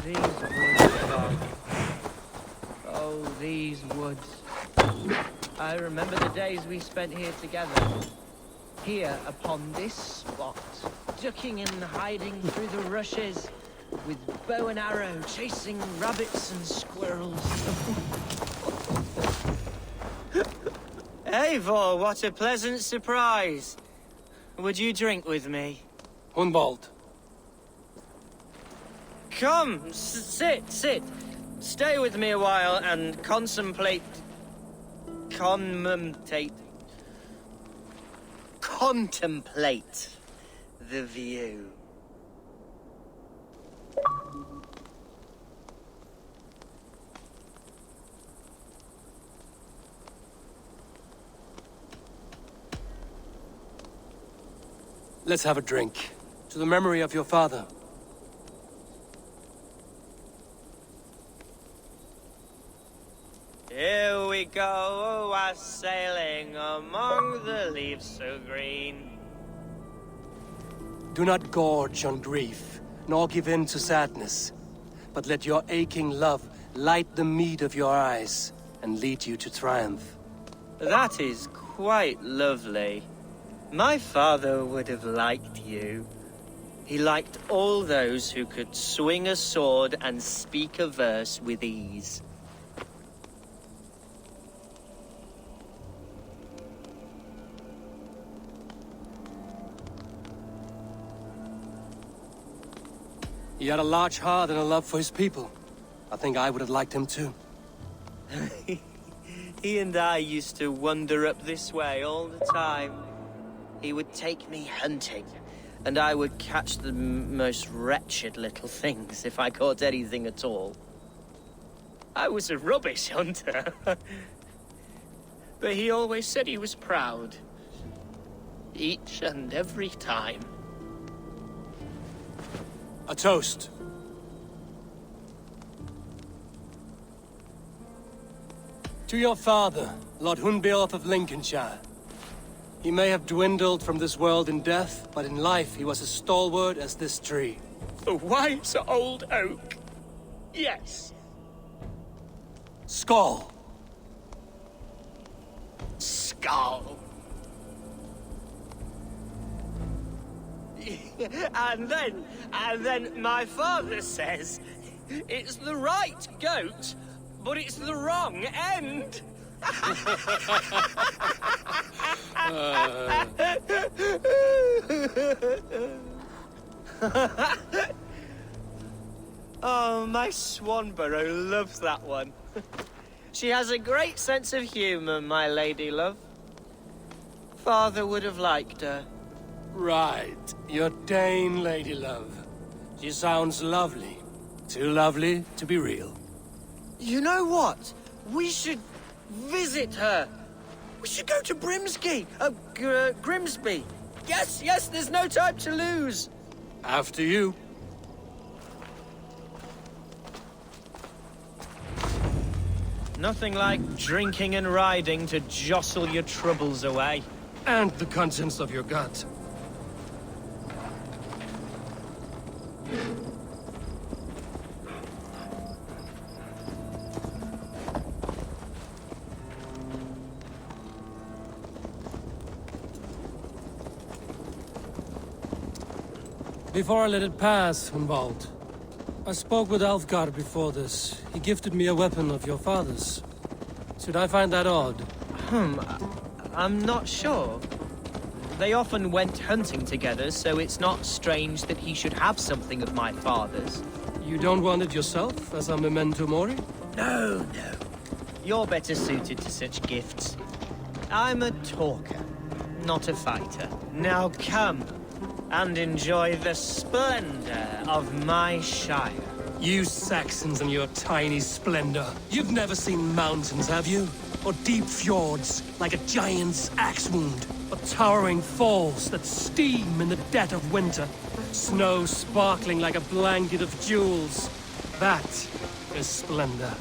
These woods, Bob. Oh, these woods. I remember the days we spent here together. Here, upon this spot. Ducking and hiding through the rushes. With bow and arrow, chasing rabbits and squirrels. Eivor, what a pleasant surprise. Would you drink with me? Hunwald. Come, sit. Stay with me a while and contemplate the view. Let's have a drink. To the memory of your father. Here we go, sailing among the leaves so green. Do not gorge on grief, nor give in to sadness, but let your aching love light the mead of your eyes and lead you to triumph. That is quite lovely. My father would have liked you. He liked all those who could swing a sword and speak a verse with ease. He had a large heart and a love for his people. I think I would have liked him too. He and I used to wander up this way all the time. He would take me hunting, and I would catch the most wretched little things if I caught anything at all. I was a rubbish hunter. But he always said he was proud. Each and every time. A toast. To your father, Lord Hunbeorth of Lincolnshire. He may have dwindled from this world in death, but in life he was as stalwart as this tree. A wise old oak. Yes. Skull. Skull. And then my father says, it's the right goat, but it's the wrong end. Oh, my Swanborough loves that one. She has a great sense of humor, my lady love. Father would have liked her. Right. Your Dane lady love. She sounds lovely. Too lovely to be real. You know what? We should visit her. We should go to Grimsby. Yes, there's no time to lose. After you. Nothing like drinking and riding to jostle your troubles away. And the contents of your gut. Before I let it pass, Hunwald, I spoke with Alfgar before this. He gifted me a weapon of your father's. Should I find that odd? I'm not sure. They often went hunting together, so it's not strange that he should have something of my father's. You don't want it yourself, as a memento mori? No. You're better suited to such gifts. I'm a talker, not a fighter. Now come and enjoy the splendor of my shire. You Saxons and your tiny splendor. You've never seen mountains, have you? Or deep fjords, like a giant's axe wound. Or towering falls that steam in the dead of winter. Snow sparkling like a blanket of jewels. That is splendor.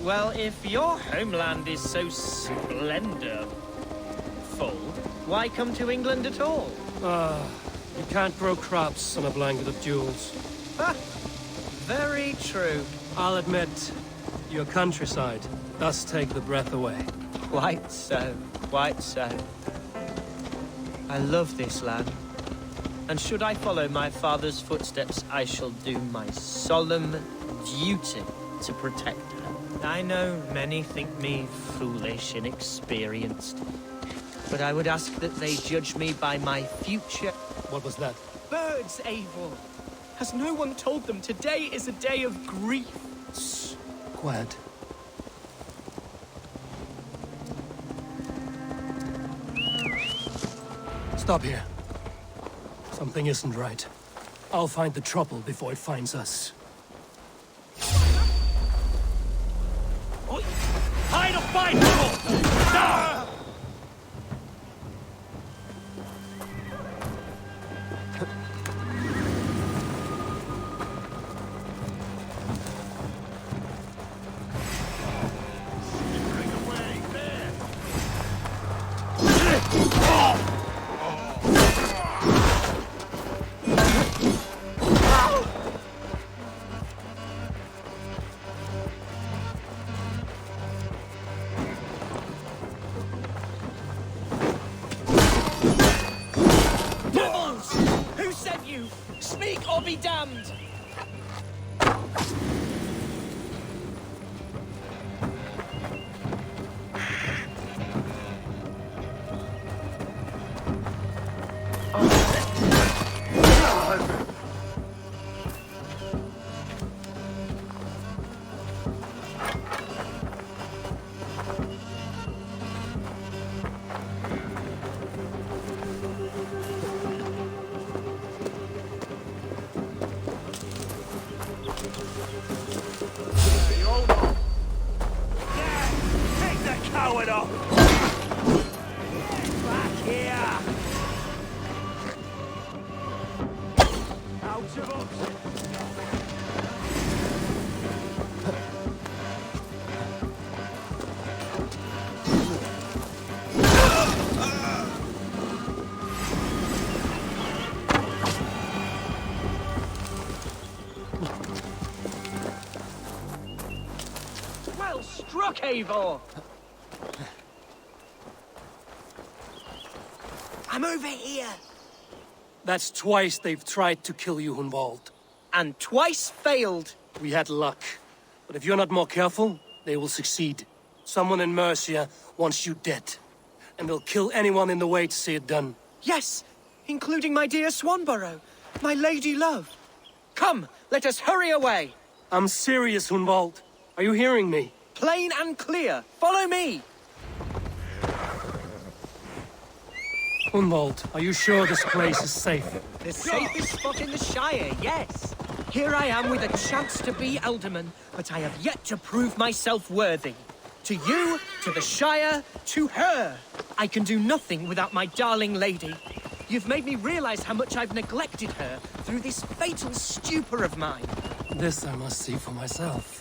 Well, if your homeland is so splendorful, why come to England at all? You can't grow crops on a blanket of jewels. Very true. I'll admit, your countryside does take the breath away. Quite so. I love this land. And should I follow my father's footsteps, I shall do my solemn duty to protect her. I know many think me foolish, inexperienced. But I would ask that they judge me by my future. What was that? Birds, Eivor! Has no one told them today is a day of grief? Shh. Quiet. Stop here. Something isn't right. I'll find the trouble before it finds us. Hide or fight, people! Down! Speak or be damned! Well struck, Eivor! I'm over here! That's twice they've tried to kill you, Hunwald. And twice failed. We had luck. But if you're not more careful, they will succeed. Someone in Mercia wants you dead. And they'll kill anyone in the way to see it done. Yes, including my dear Swanborough, my lady love. Come, let us hurry away. I'm serious, Hunwald. Are you hearing me? Plain and clear. Follow me. Hunwald, are you sure this place is safe? The safest spot in the Shire, yes. Here I am with a chance to be Alderman, but I have yet to prove myself worthy. To you, to the Shire, to her. I can do nothing without my darling lady. You've made me realize how much I've neglected her through this fatal stupor of mine. This I must see for myself.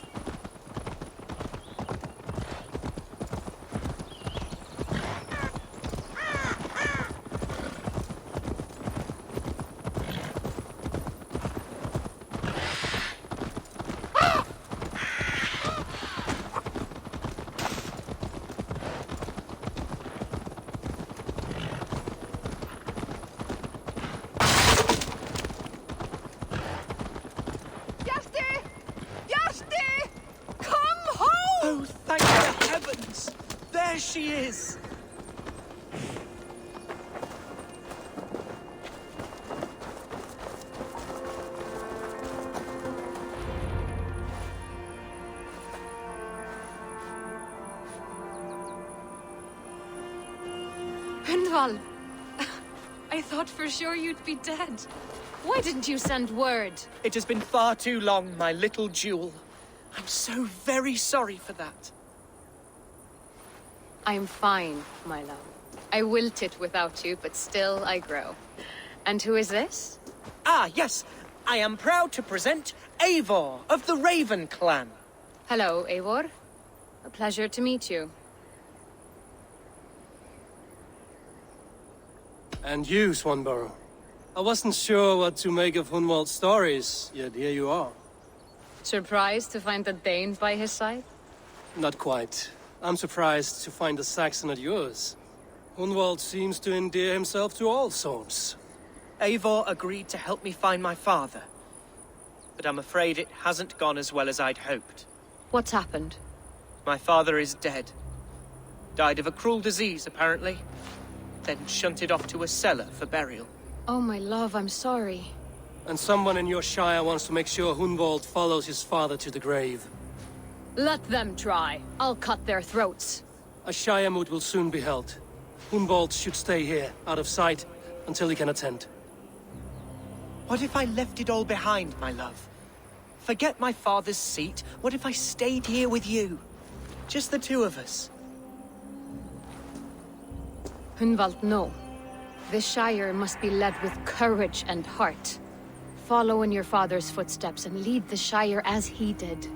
Oh, thank the heavens! There she is! Hunwald! I thought for sure you'd be dead. Why didn't you send word? It has been far too long, my little jewel. I'm so very sorry for that. I'm fine, my love. I wilted without you, but still I grow. And who is this? Ah, yes. I am proud to present Eivor of the Raven clan. Hello, Eivor. A pleasure to meet you. And you, Swanborough. I wasn't sure what to make of Hunwald's stories, yet here you are. Surprised to find a Dane by his side? Not quite. I'm surprised to find a Saxon at yours. Hunwald seems to endear himself to all sorts. Eivor agreed to help me find my father. But I'm afraid it hasn't gone as well as I'd hoped. What's happened? My father is dead. Died of a cruel disease, apparently. Then shunted off to a cellar for burial. Oh, my love, I'm sorry. And someone in your shire wants to make sure Hunwald follows his father to the grave. Let them try. I'll cut their throats. A shire moot will soon be held. Hunwald should stay here, out of sight, until he can attend. What if I left it all behind, my love? Forget my father's seat. What if I stayed here with you? Just the two of us. Hunwald, no. This Shire must be led with courage and heart. Follow in your father's footsteps and lead the Shire as he did.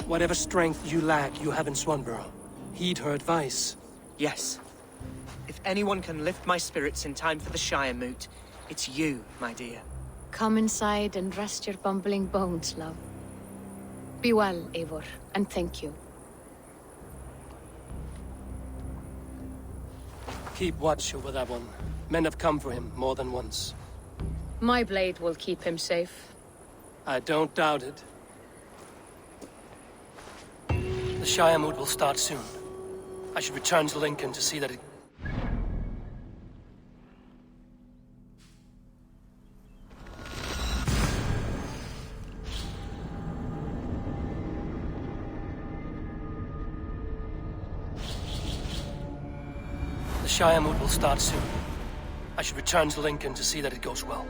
Whatever strength you lack, you have in Swanborough. Heed her advice. Yes. If anyone can lift my spirits in time for the Shire moot, it's you, my dear. Come inside and rest your bumbling bones, love. Be well, Eivor, and thank you. Keep watch over that one. Men have come for him more than once. My blade will keep him safe. I don't doubt it. The Shire moot will start soon. I should return to Lincoln to see that it... The Shire moot will start soon. I should return to Lincoln to see that it goes well.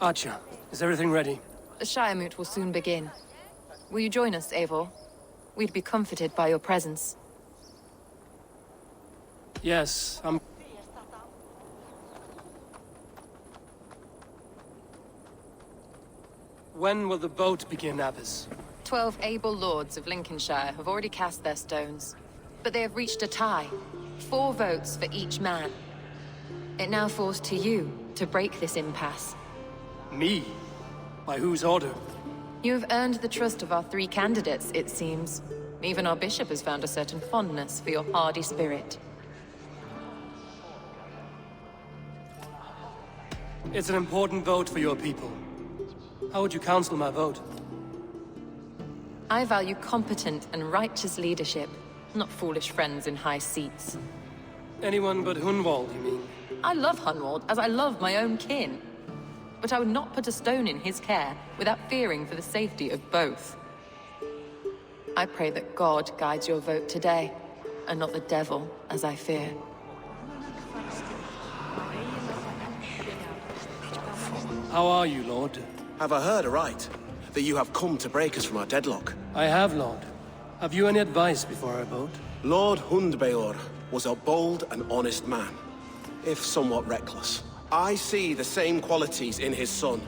Archer, is everything ready? The Shire Moot will soon begin. Will you join us, Eivor? We'd be comforted by your presence. Yes, I'm... When will the boat begin, Abbess? 12 able lords of Lincolnshire have already cast their stones, but they have reached a tie. 4 votes for each man. It now falls to you to break this impasse. Me? By whose order? You have earned the trust of our 3 candidates, it seems. Even our bishop has found a certain fondness for your hardy spirit. It's an important vote for your people. How would you counsel my vote? I value competent and righteous leadership, not foolish friends in high seats. Anyone but Hunwald, you mean? I love Hunwald, as I love my own kin. But I would not put a stone in his care without fearing for the safety of both. I pray that God guides your vote today, and not the devil, as I fear. How are you, Lord? Have I heard aright? That you have come to break us from our deadlock? I have, Lord. Have you any advice before our vote? Lord Hundbeor was a bold and honest man, if somewhat reckless. I see the same qualities in his son.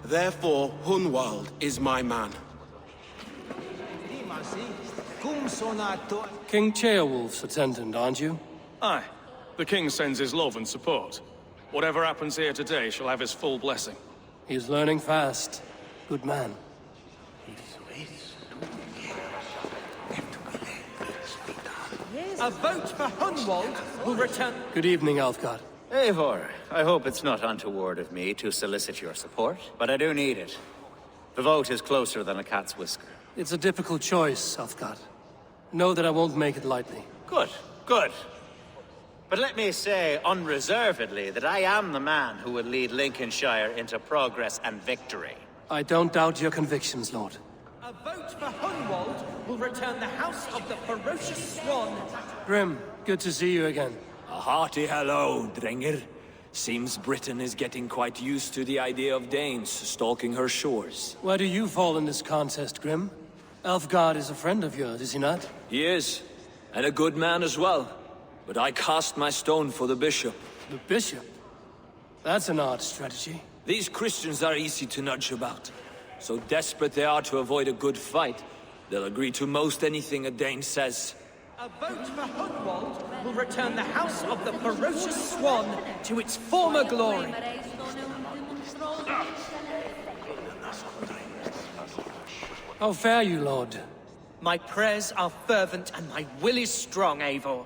Therefore, Hunwald is my man. King Ceolwulf's attendant, aren't you? Aye. The king sends his love and support. Whatever happens here today shall have his full blessing. He's learning fast. Good man. A vote for Hunwald will return... Good evening, Alfgard. Eivor, I hope it's not untoward of me to solicit your support, but I do need it. The vote is closer than a cat's whisker. It's a difficult choice, Alfgard. Know that I won't make it lightly. Good, good. But let me say unreservedly that I am the man who will lead Lincolnshire into progress and victory. I don't doubt your convictions, Lord. A vote for Hunwald will return the House of the Ferocious Swan. Grim, good to see you again. A hearty hello, Drenger. Seems Britain is getting quite used to the idea of Danes stalking her shores. Where do you fall in this contest, Grim? Alfgard is a friend of yours, is he not? He is, and a good man as well. But I cast my stone for the bishop. The bishop? That's an odd strategy. These Christians are easy to nudge about. So desperate they are to avoid a good fight, they'll agree to most anything a Dane says. A vote for Hunwald will return the House of the Ferocious Swan to its former glory. How fare you, Lord? My prayers are fervent and my will is strong, Eivor.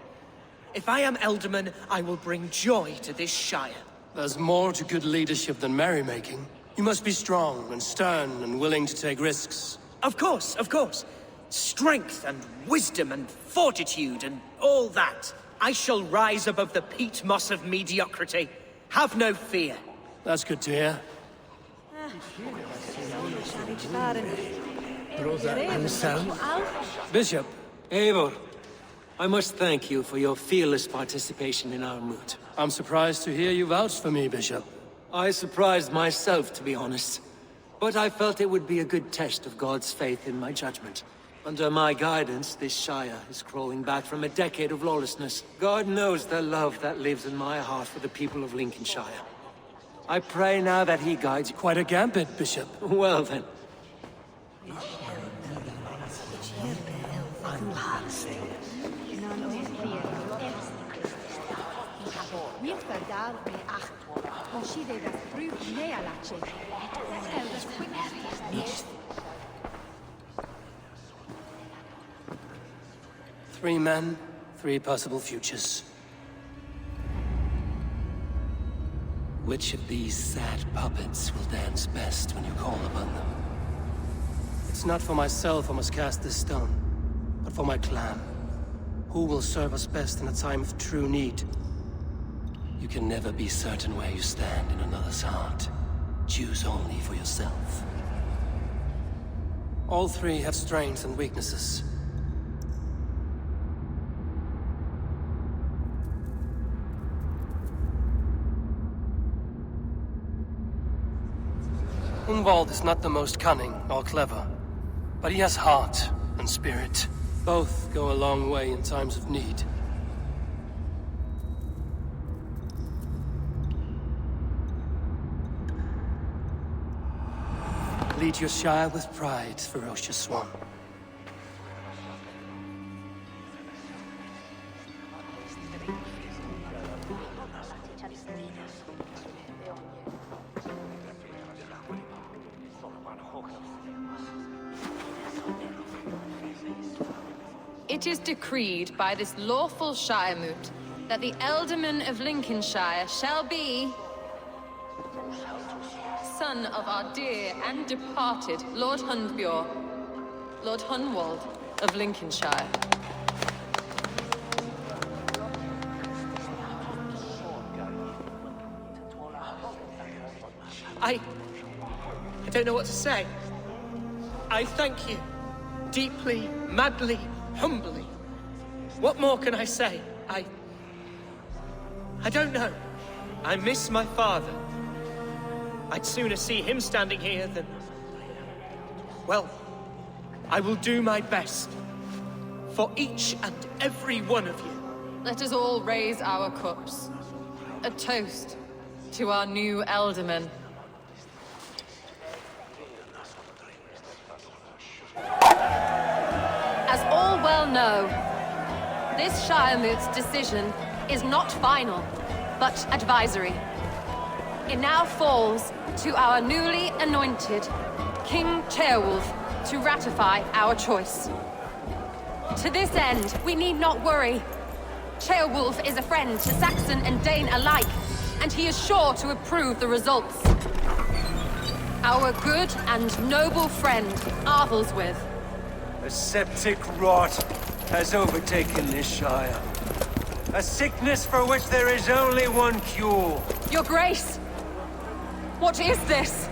If I am Elderman, I will bring joy to this Shire. There's more to good leadership than merrymaking. You must be strong and stern and willing to take risks. Of course, of course. Strength and wisdom and fortitude and all that. I shall rise above the peat moss of mediocrity. Have no fear. That's good to hear. Bishop. Eivor, I must thank you for your fearless participation in our moot. I'm surprised to hear you vouch for me, Bishop. I surprised myself, to be honest. But I felt it would be a good test of God's faith in my judgment. Under my guidance, this Shire is crawling back from a decade of lawlessness. God knows the love that lives in my heart for the people of Lincolnshire. I pray now that he guides you. Quite a gambit, Bishop. Well then. Three men, 3 possible futures. Which of these sad puppets will dance best when you call upon them? It's not for myself I must cast this stone, but for my clan. Who will serve us best in a time of true need? You can never be certain where you stand in another's heart. Choose only for yourself. All 3 have strengths and weaknesses. Hunwald is not the most cunning or clever, but he has heart and spirit. Both go a long way in times of need. Lead your Shire with pride, ferocious one. It is decreed by this lawful Shiremoot that the Ealdorman of Lincolnshire shall be son of our dear and departed Lord Hundbjorn, Lord Hunwald of Lincolnshire. I don't know what to say. I thank you. Deeply, madly, humbly. What more can I say? I don't know. I miss my father. I'd sooner see him standing here than... Well, I will do my best. For each and every one of you. Let us all raise our cups. A toast to our new Ealdorman. As all well know, this Shiremoot's decision is not final, but advisory. It now falls to our newly anointed King Ceolwulf to ratify our choice. To this end, we need not worry. Ceolwulf is a friend to Saxon and Dane alike, and he is sure to approve the results. Our good and noble friend, Arthelswith. A septic rot has overtaken this Shire. A sickness for which there is only one cure. Your Grace! What is this?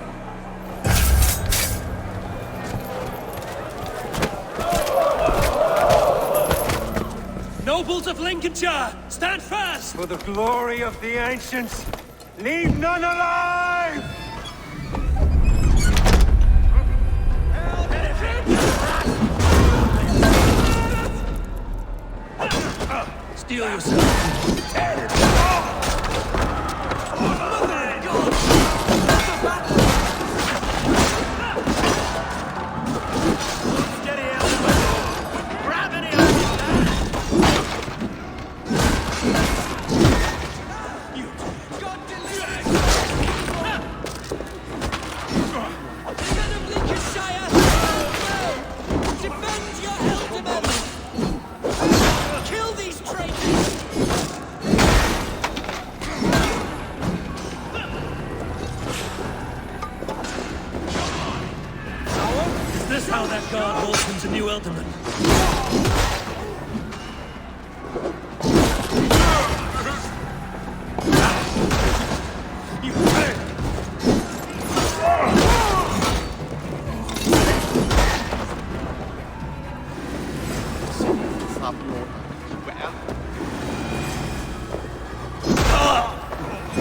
Nobles of Lincolnshire, stand fast! For the glory of the ancients, leave none alive! Steel yourself.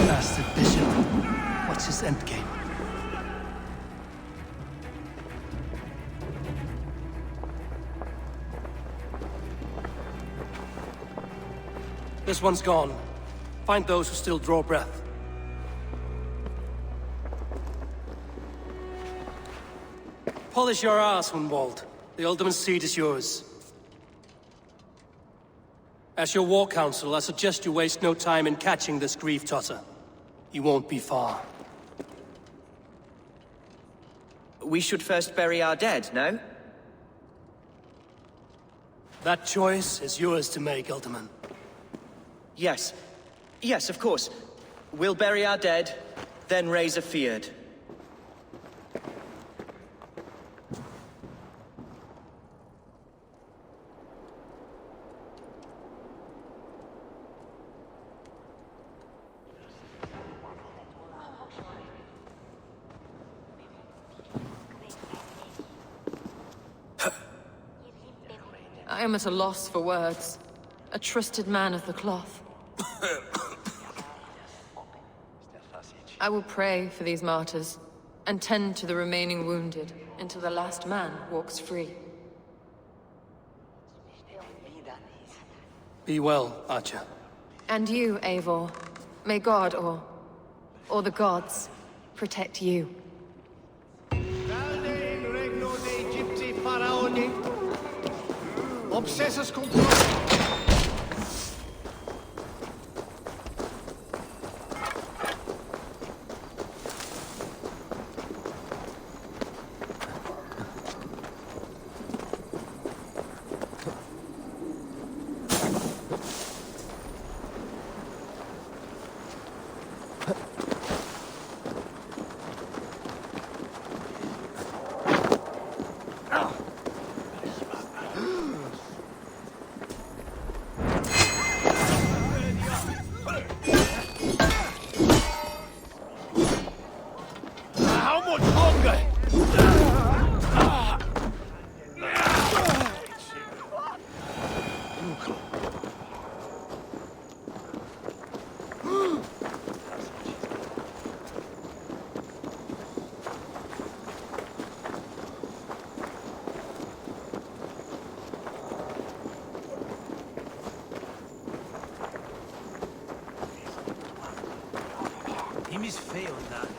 Bastard Bishop. What's his endgame? This one's gone. Find those who still draw breath. Polish your ass, Hunwald. The Ealdorman's seat is yours. As your war council, I suggest you waste no time in catching this grief-tosser. He won't be far. We should first bury our dead, no? That choice is yours to make, Ealdorman. Yes. Yes, of course. We'll bury our dead, then raise a feard. I am at a loss for words. A trusted man of the cloth. I will pray for these martyrs, and tend to the remaining wounded until the last man walks free. Be well, Archer. And you, Eivor. May God, or the gods, protect you. Obsessors control. How much longer? Him is failed that.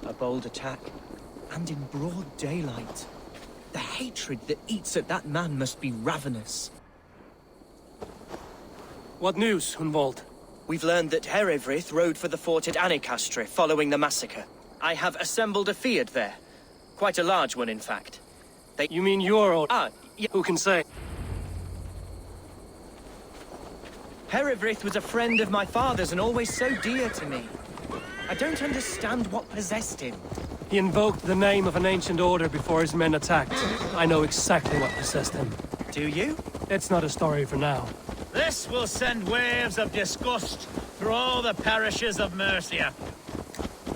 A bold attack, and in broad daylight. The hatred that eats at that man must be ravenous. What news, Hunwald? We've learned that Herewrith rode for the fort at Annikastre following the massacre. I have assembled a field there. Quite a large one, in fact. You mean your old... Yeah. Who can say? Herewrith was a friend of my father's and always so dear to me. I don't understand what possessed him. He invoked the name of an ancient order before his men attacked. I know exactly what possessed him. Do you? It's not a story for now. This will send waves of disgust through all the parishes of Mercia.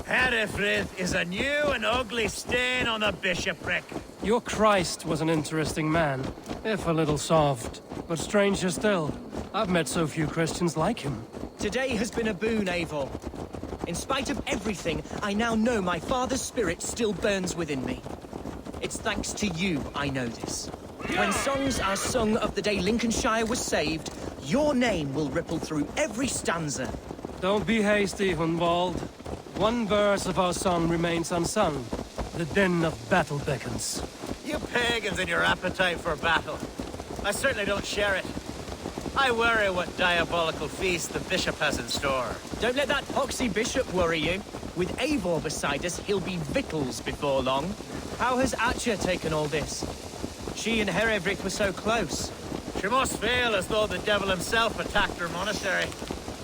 Herefrith is a new and ugly stain on the bishopric. Your Christ was an interesting man, if a little soft. But stranger still, I've met so few Christians like him. Today has been a boon, Eivor. In spite of everything, I now know my father's spirit still burns within me. It's thanks to you I know this. When songs are sung of the day Lincolnshire was saved, your name will ripple through every stanza. Don't be hasty, Hunwald. One verse of our song remains unsung. The din of battle beckons. You pagans and your appetite for battle. I certainly don't share it. I worry what diabolical feast the bishop has in store. Don't let that poxy bishop worry you. With Eivor beside us, he'll be victuals before long. How has Atcha taken all this? She and Herewrith were so close. She must feel as though the devil himself attacked her monastery.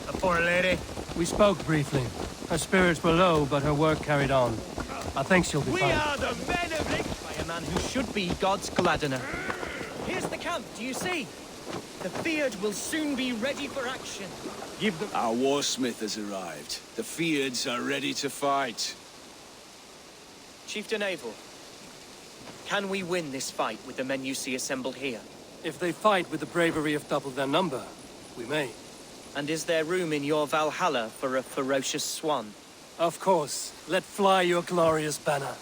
The poor lady. We spoke briefly. Her spirits were low, but her work carried on. I think she'll be fine. We are the men of Lincoln! By a man who should be God's gladdener. Here's the camp, do you see? The Fyrd will soon be ready for action. Give them... Our warsmith has arrived. The Fyrds are ready to fight. Chieftain Eivor, can we win this fight with the men you see assembled here? If they fight with the bravery of double their number, we may. And is there room in your Valhalla for a ferocious swan? Of course. Let fly your glorious banner.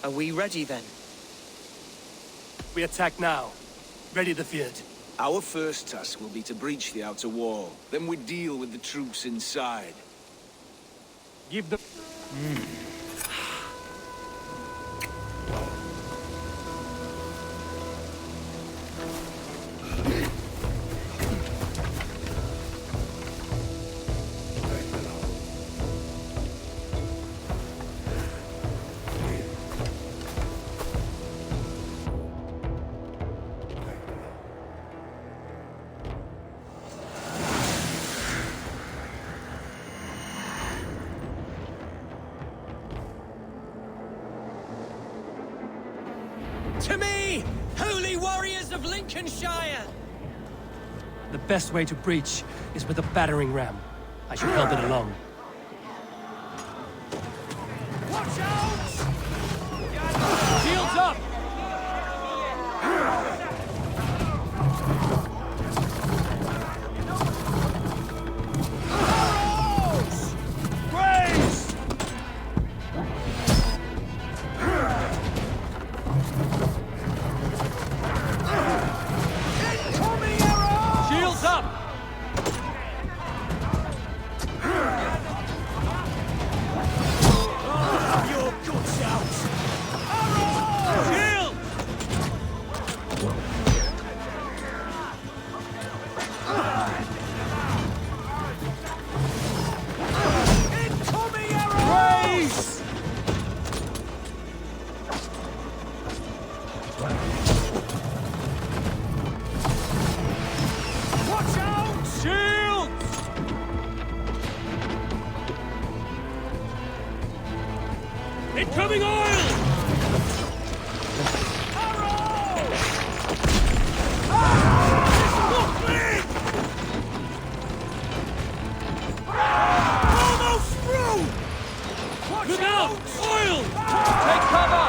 Are we ready then? We attack now. Ready the Fyrd. Our first task will be to breach the outer wall. Then we deal with the troops inside. Give them... To me, holy warriors of Lincolnshire! The best way to breach is with a battering ram. I should help it along. Watch out! Shields up! Arrows! Grace! Incoming arrows! Shields up! Your guts out! Arrows! Shield! Incoming arrows! Watch out! Shield! Incoming oil! Almost through! Watch Look out! out! Oil! Take cover!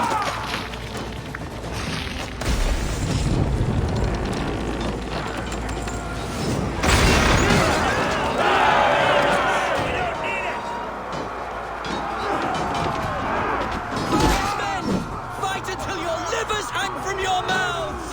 Men! Fight until your livers hang from your mouths!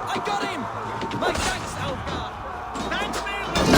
I got him! My thanks, Algar! Thank me with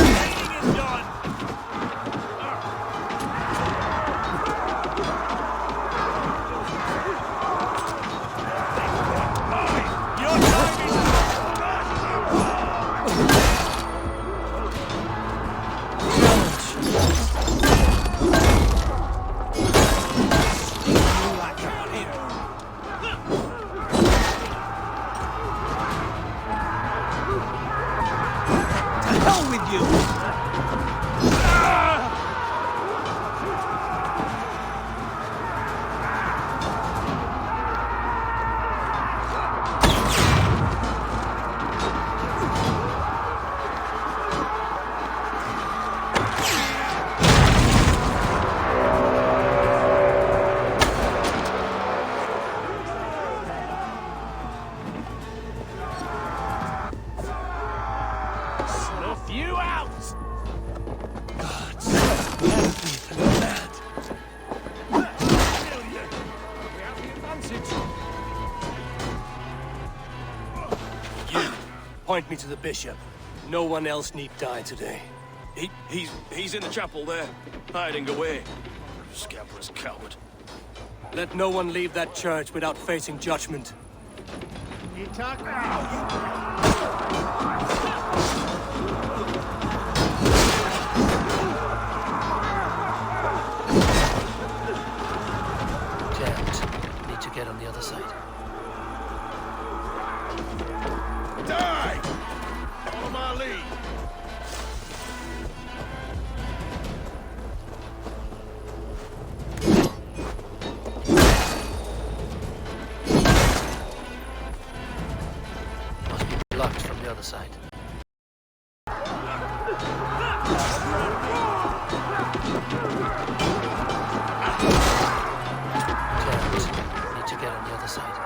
Point me to the bishop. No one else need die today. He's in the chapel there, hiding away. Scabrous coward. Let no one leave that church without facing judgment. Can't. Need to get on the other side. Die! Follow my lead. Blocked from the other side. Can't. Need to get on the other side.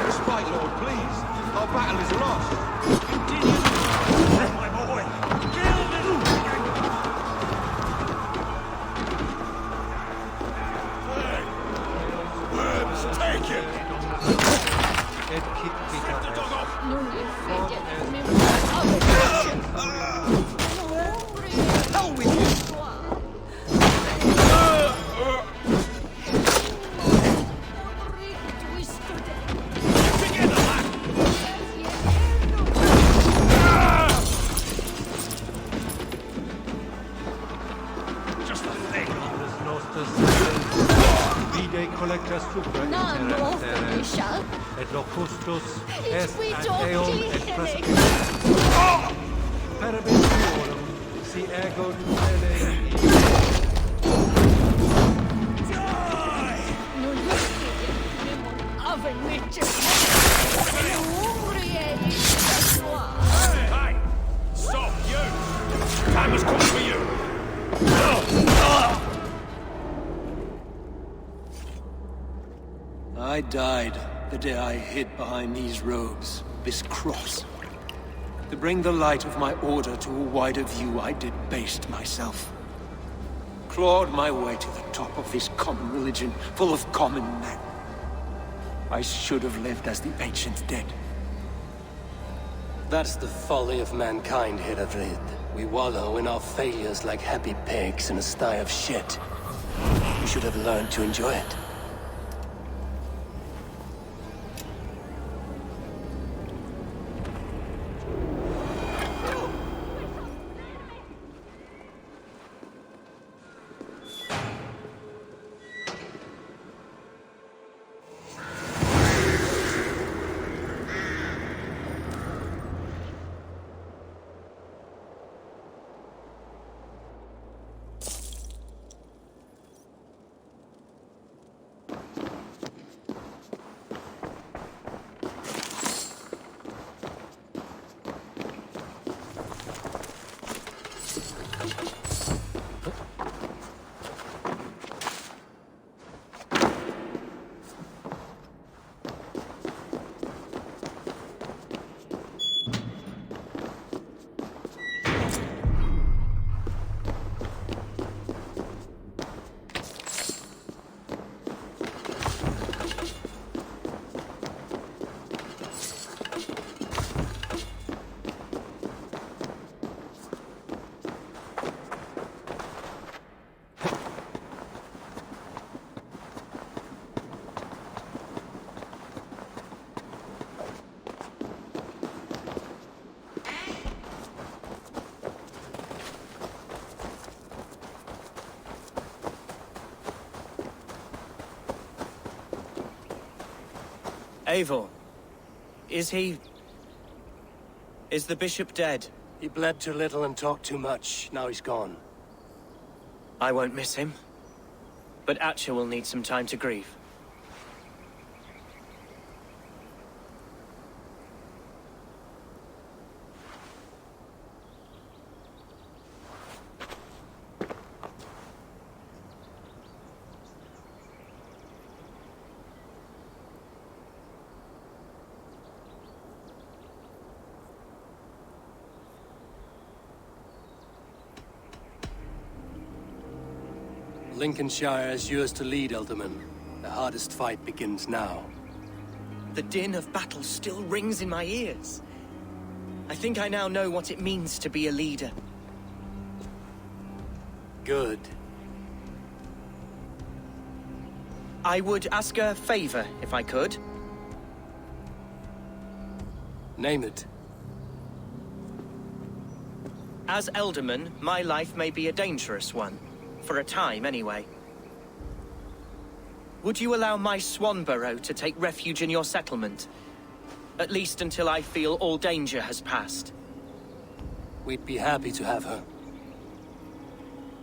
Respite, Lord, please. Our battle is lost. Continue. My boy. Kill this Worms, take it! Set the dog off! Hell with you! Just a thing. Vide collectas supra in terra terra, et locustus est ad eum et praesertim. Per venturum, si ego Hey! Stop, you! Time has come for you! I died the day I hid behind these robes, this cross. To bring the light of my order to a wider view, I debased myself. Clawed my way to the top of this common religion, full of common men. I should have lived as the ancient dead. That's the folly of mankind, Heravrid. We wallow in our failures like happy pigs in a sty of shit. We should have learned to enjoy it. Eivor, is he... is the bishop dead? He bled too little and talked too much. Now he's gone. I won't miss him. But Atcha will need some time to grieve. Lincolnshire is yours to lead, Alderman. The hardest fight begins now. The din of battle still rings in my ears. I think I now know what it means to be a leader. Good. I would ask a favor, if I could. Name it. As Alderman, my life may be a dangerous one. For a time, anyway. Would you allow my Swanborough to take refuge in your settlement? At least until I feel all danger has passed. We'd be happy to have her.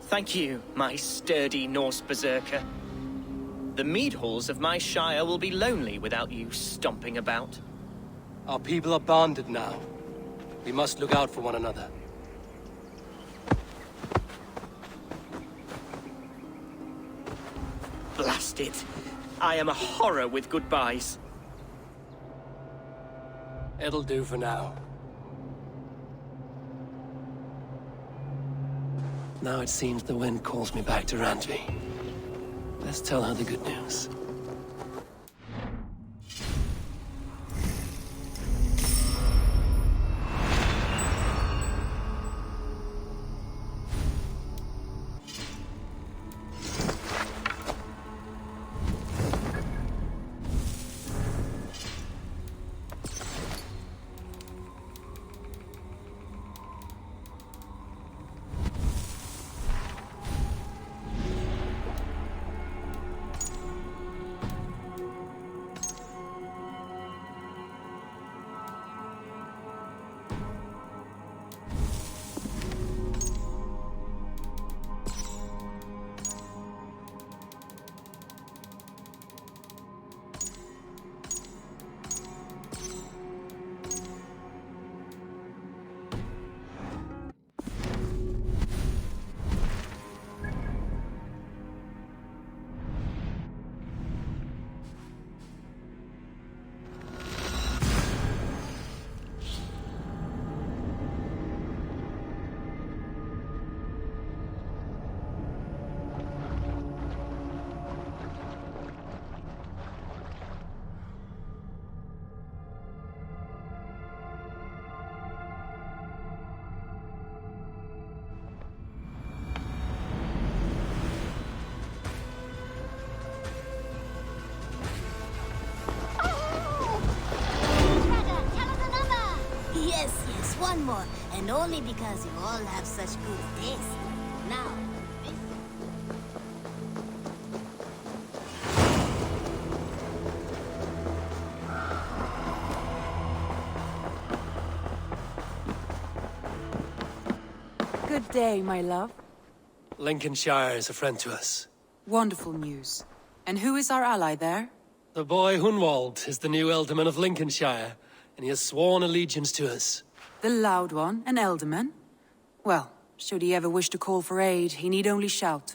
Thank you, my sturdy Norse berserker. The mead halls of my shire will be lonely without you stomping about. Our people are bonded now. We must look out for one another. Blast it. I am a horror with goodbyes. It'll do for now. Now it seems the wind calls me back to Randvi. Let's tell her the good news. One more, and only because you all have such good taste. Now, Good day, my love. Lincolnshire is a friend to us. Wonderful news. And who is our ally there? The boy Hunwald is the new Ealdorman of Lincolnshire, and he has sworn allegiance to us. The loud one, an Ealdorman? Well, should he ever wish to call for aid, he need only shout.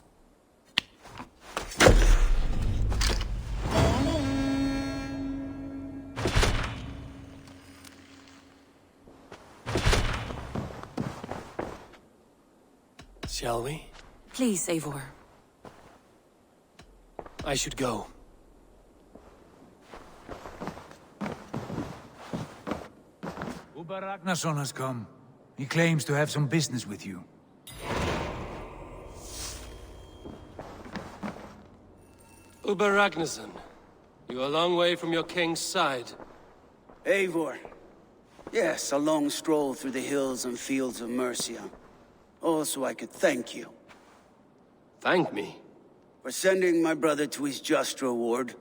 Shall we? Please, Eivor. I should go. Uber Ragnarsson has come. He claims to have some business with you. Uber Ragnarsson, you're a long way from your king's side. Eivor. Yes, a long stroll through the hills and fields of Mercia. Also, I could thank you. Thank me? For sending my brother to his just reward.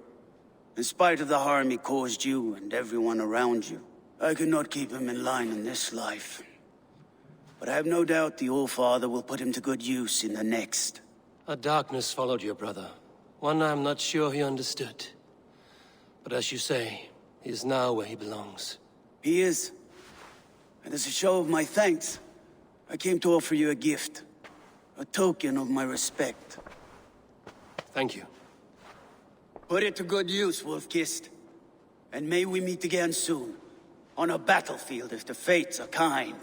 In spite of the harm he caused you and everyone around you, I could not keep him in line in this life. But I have no doubt the All-Father will put him to good use in the next. A darkness followed your brother. One I'm not sure he understood. But as you say, he is now where he belongs. He is. And as a show of my thanks, I came to offer you a gift. A token of my respect. Thank you. Put it to good use, Wolf-Kissed. And may we meet again soon. On a battlefield if the fates are kind.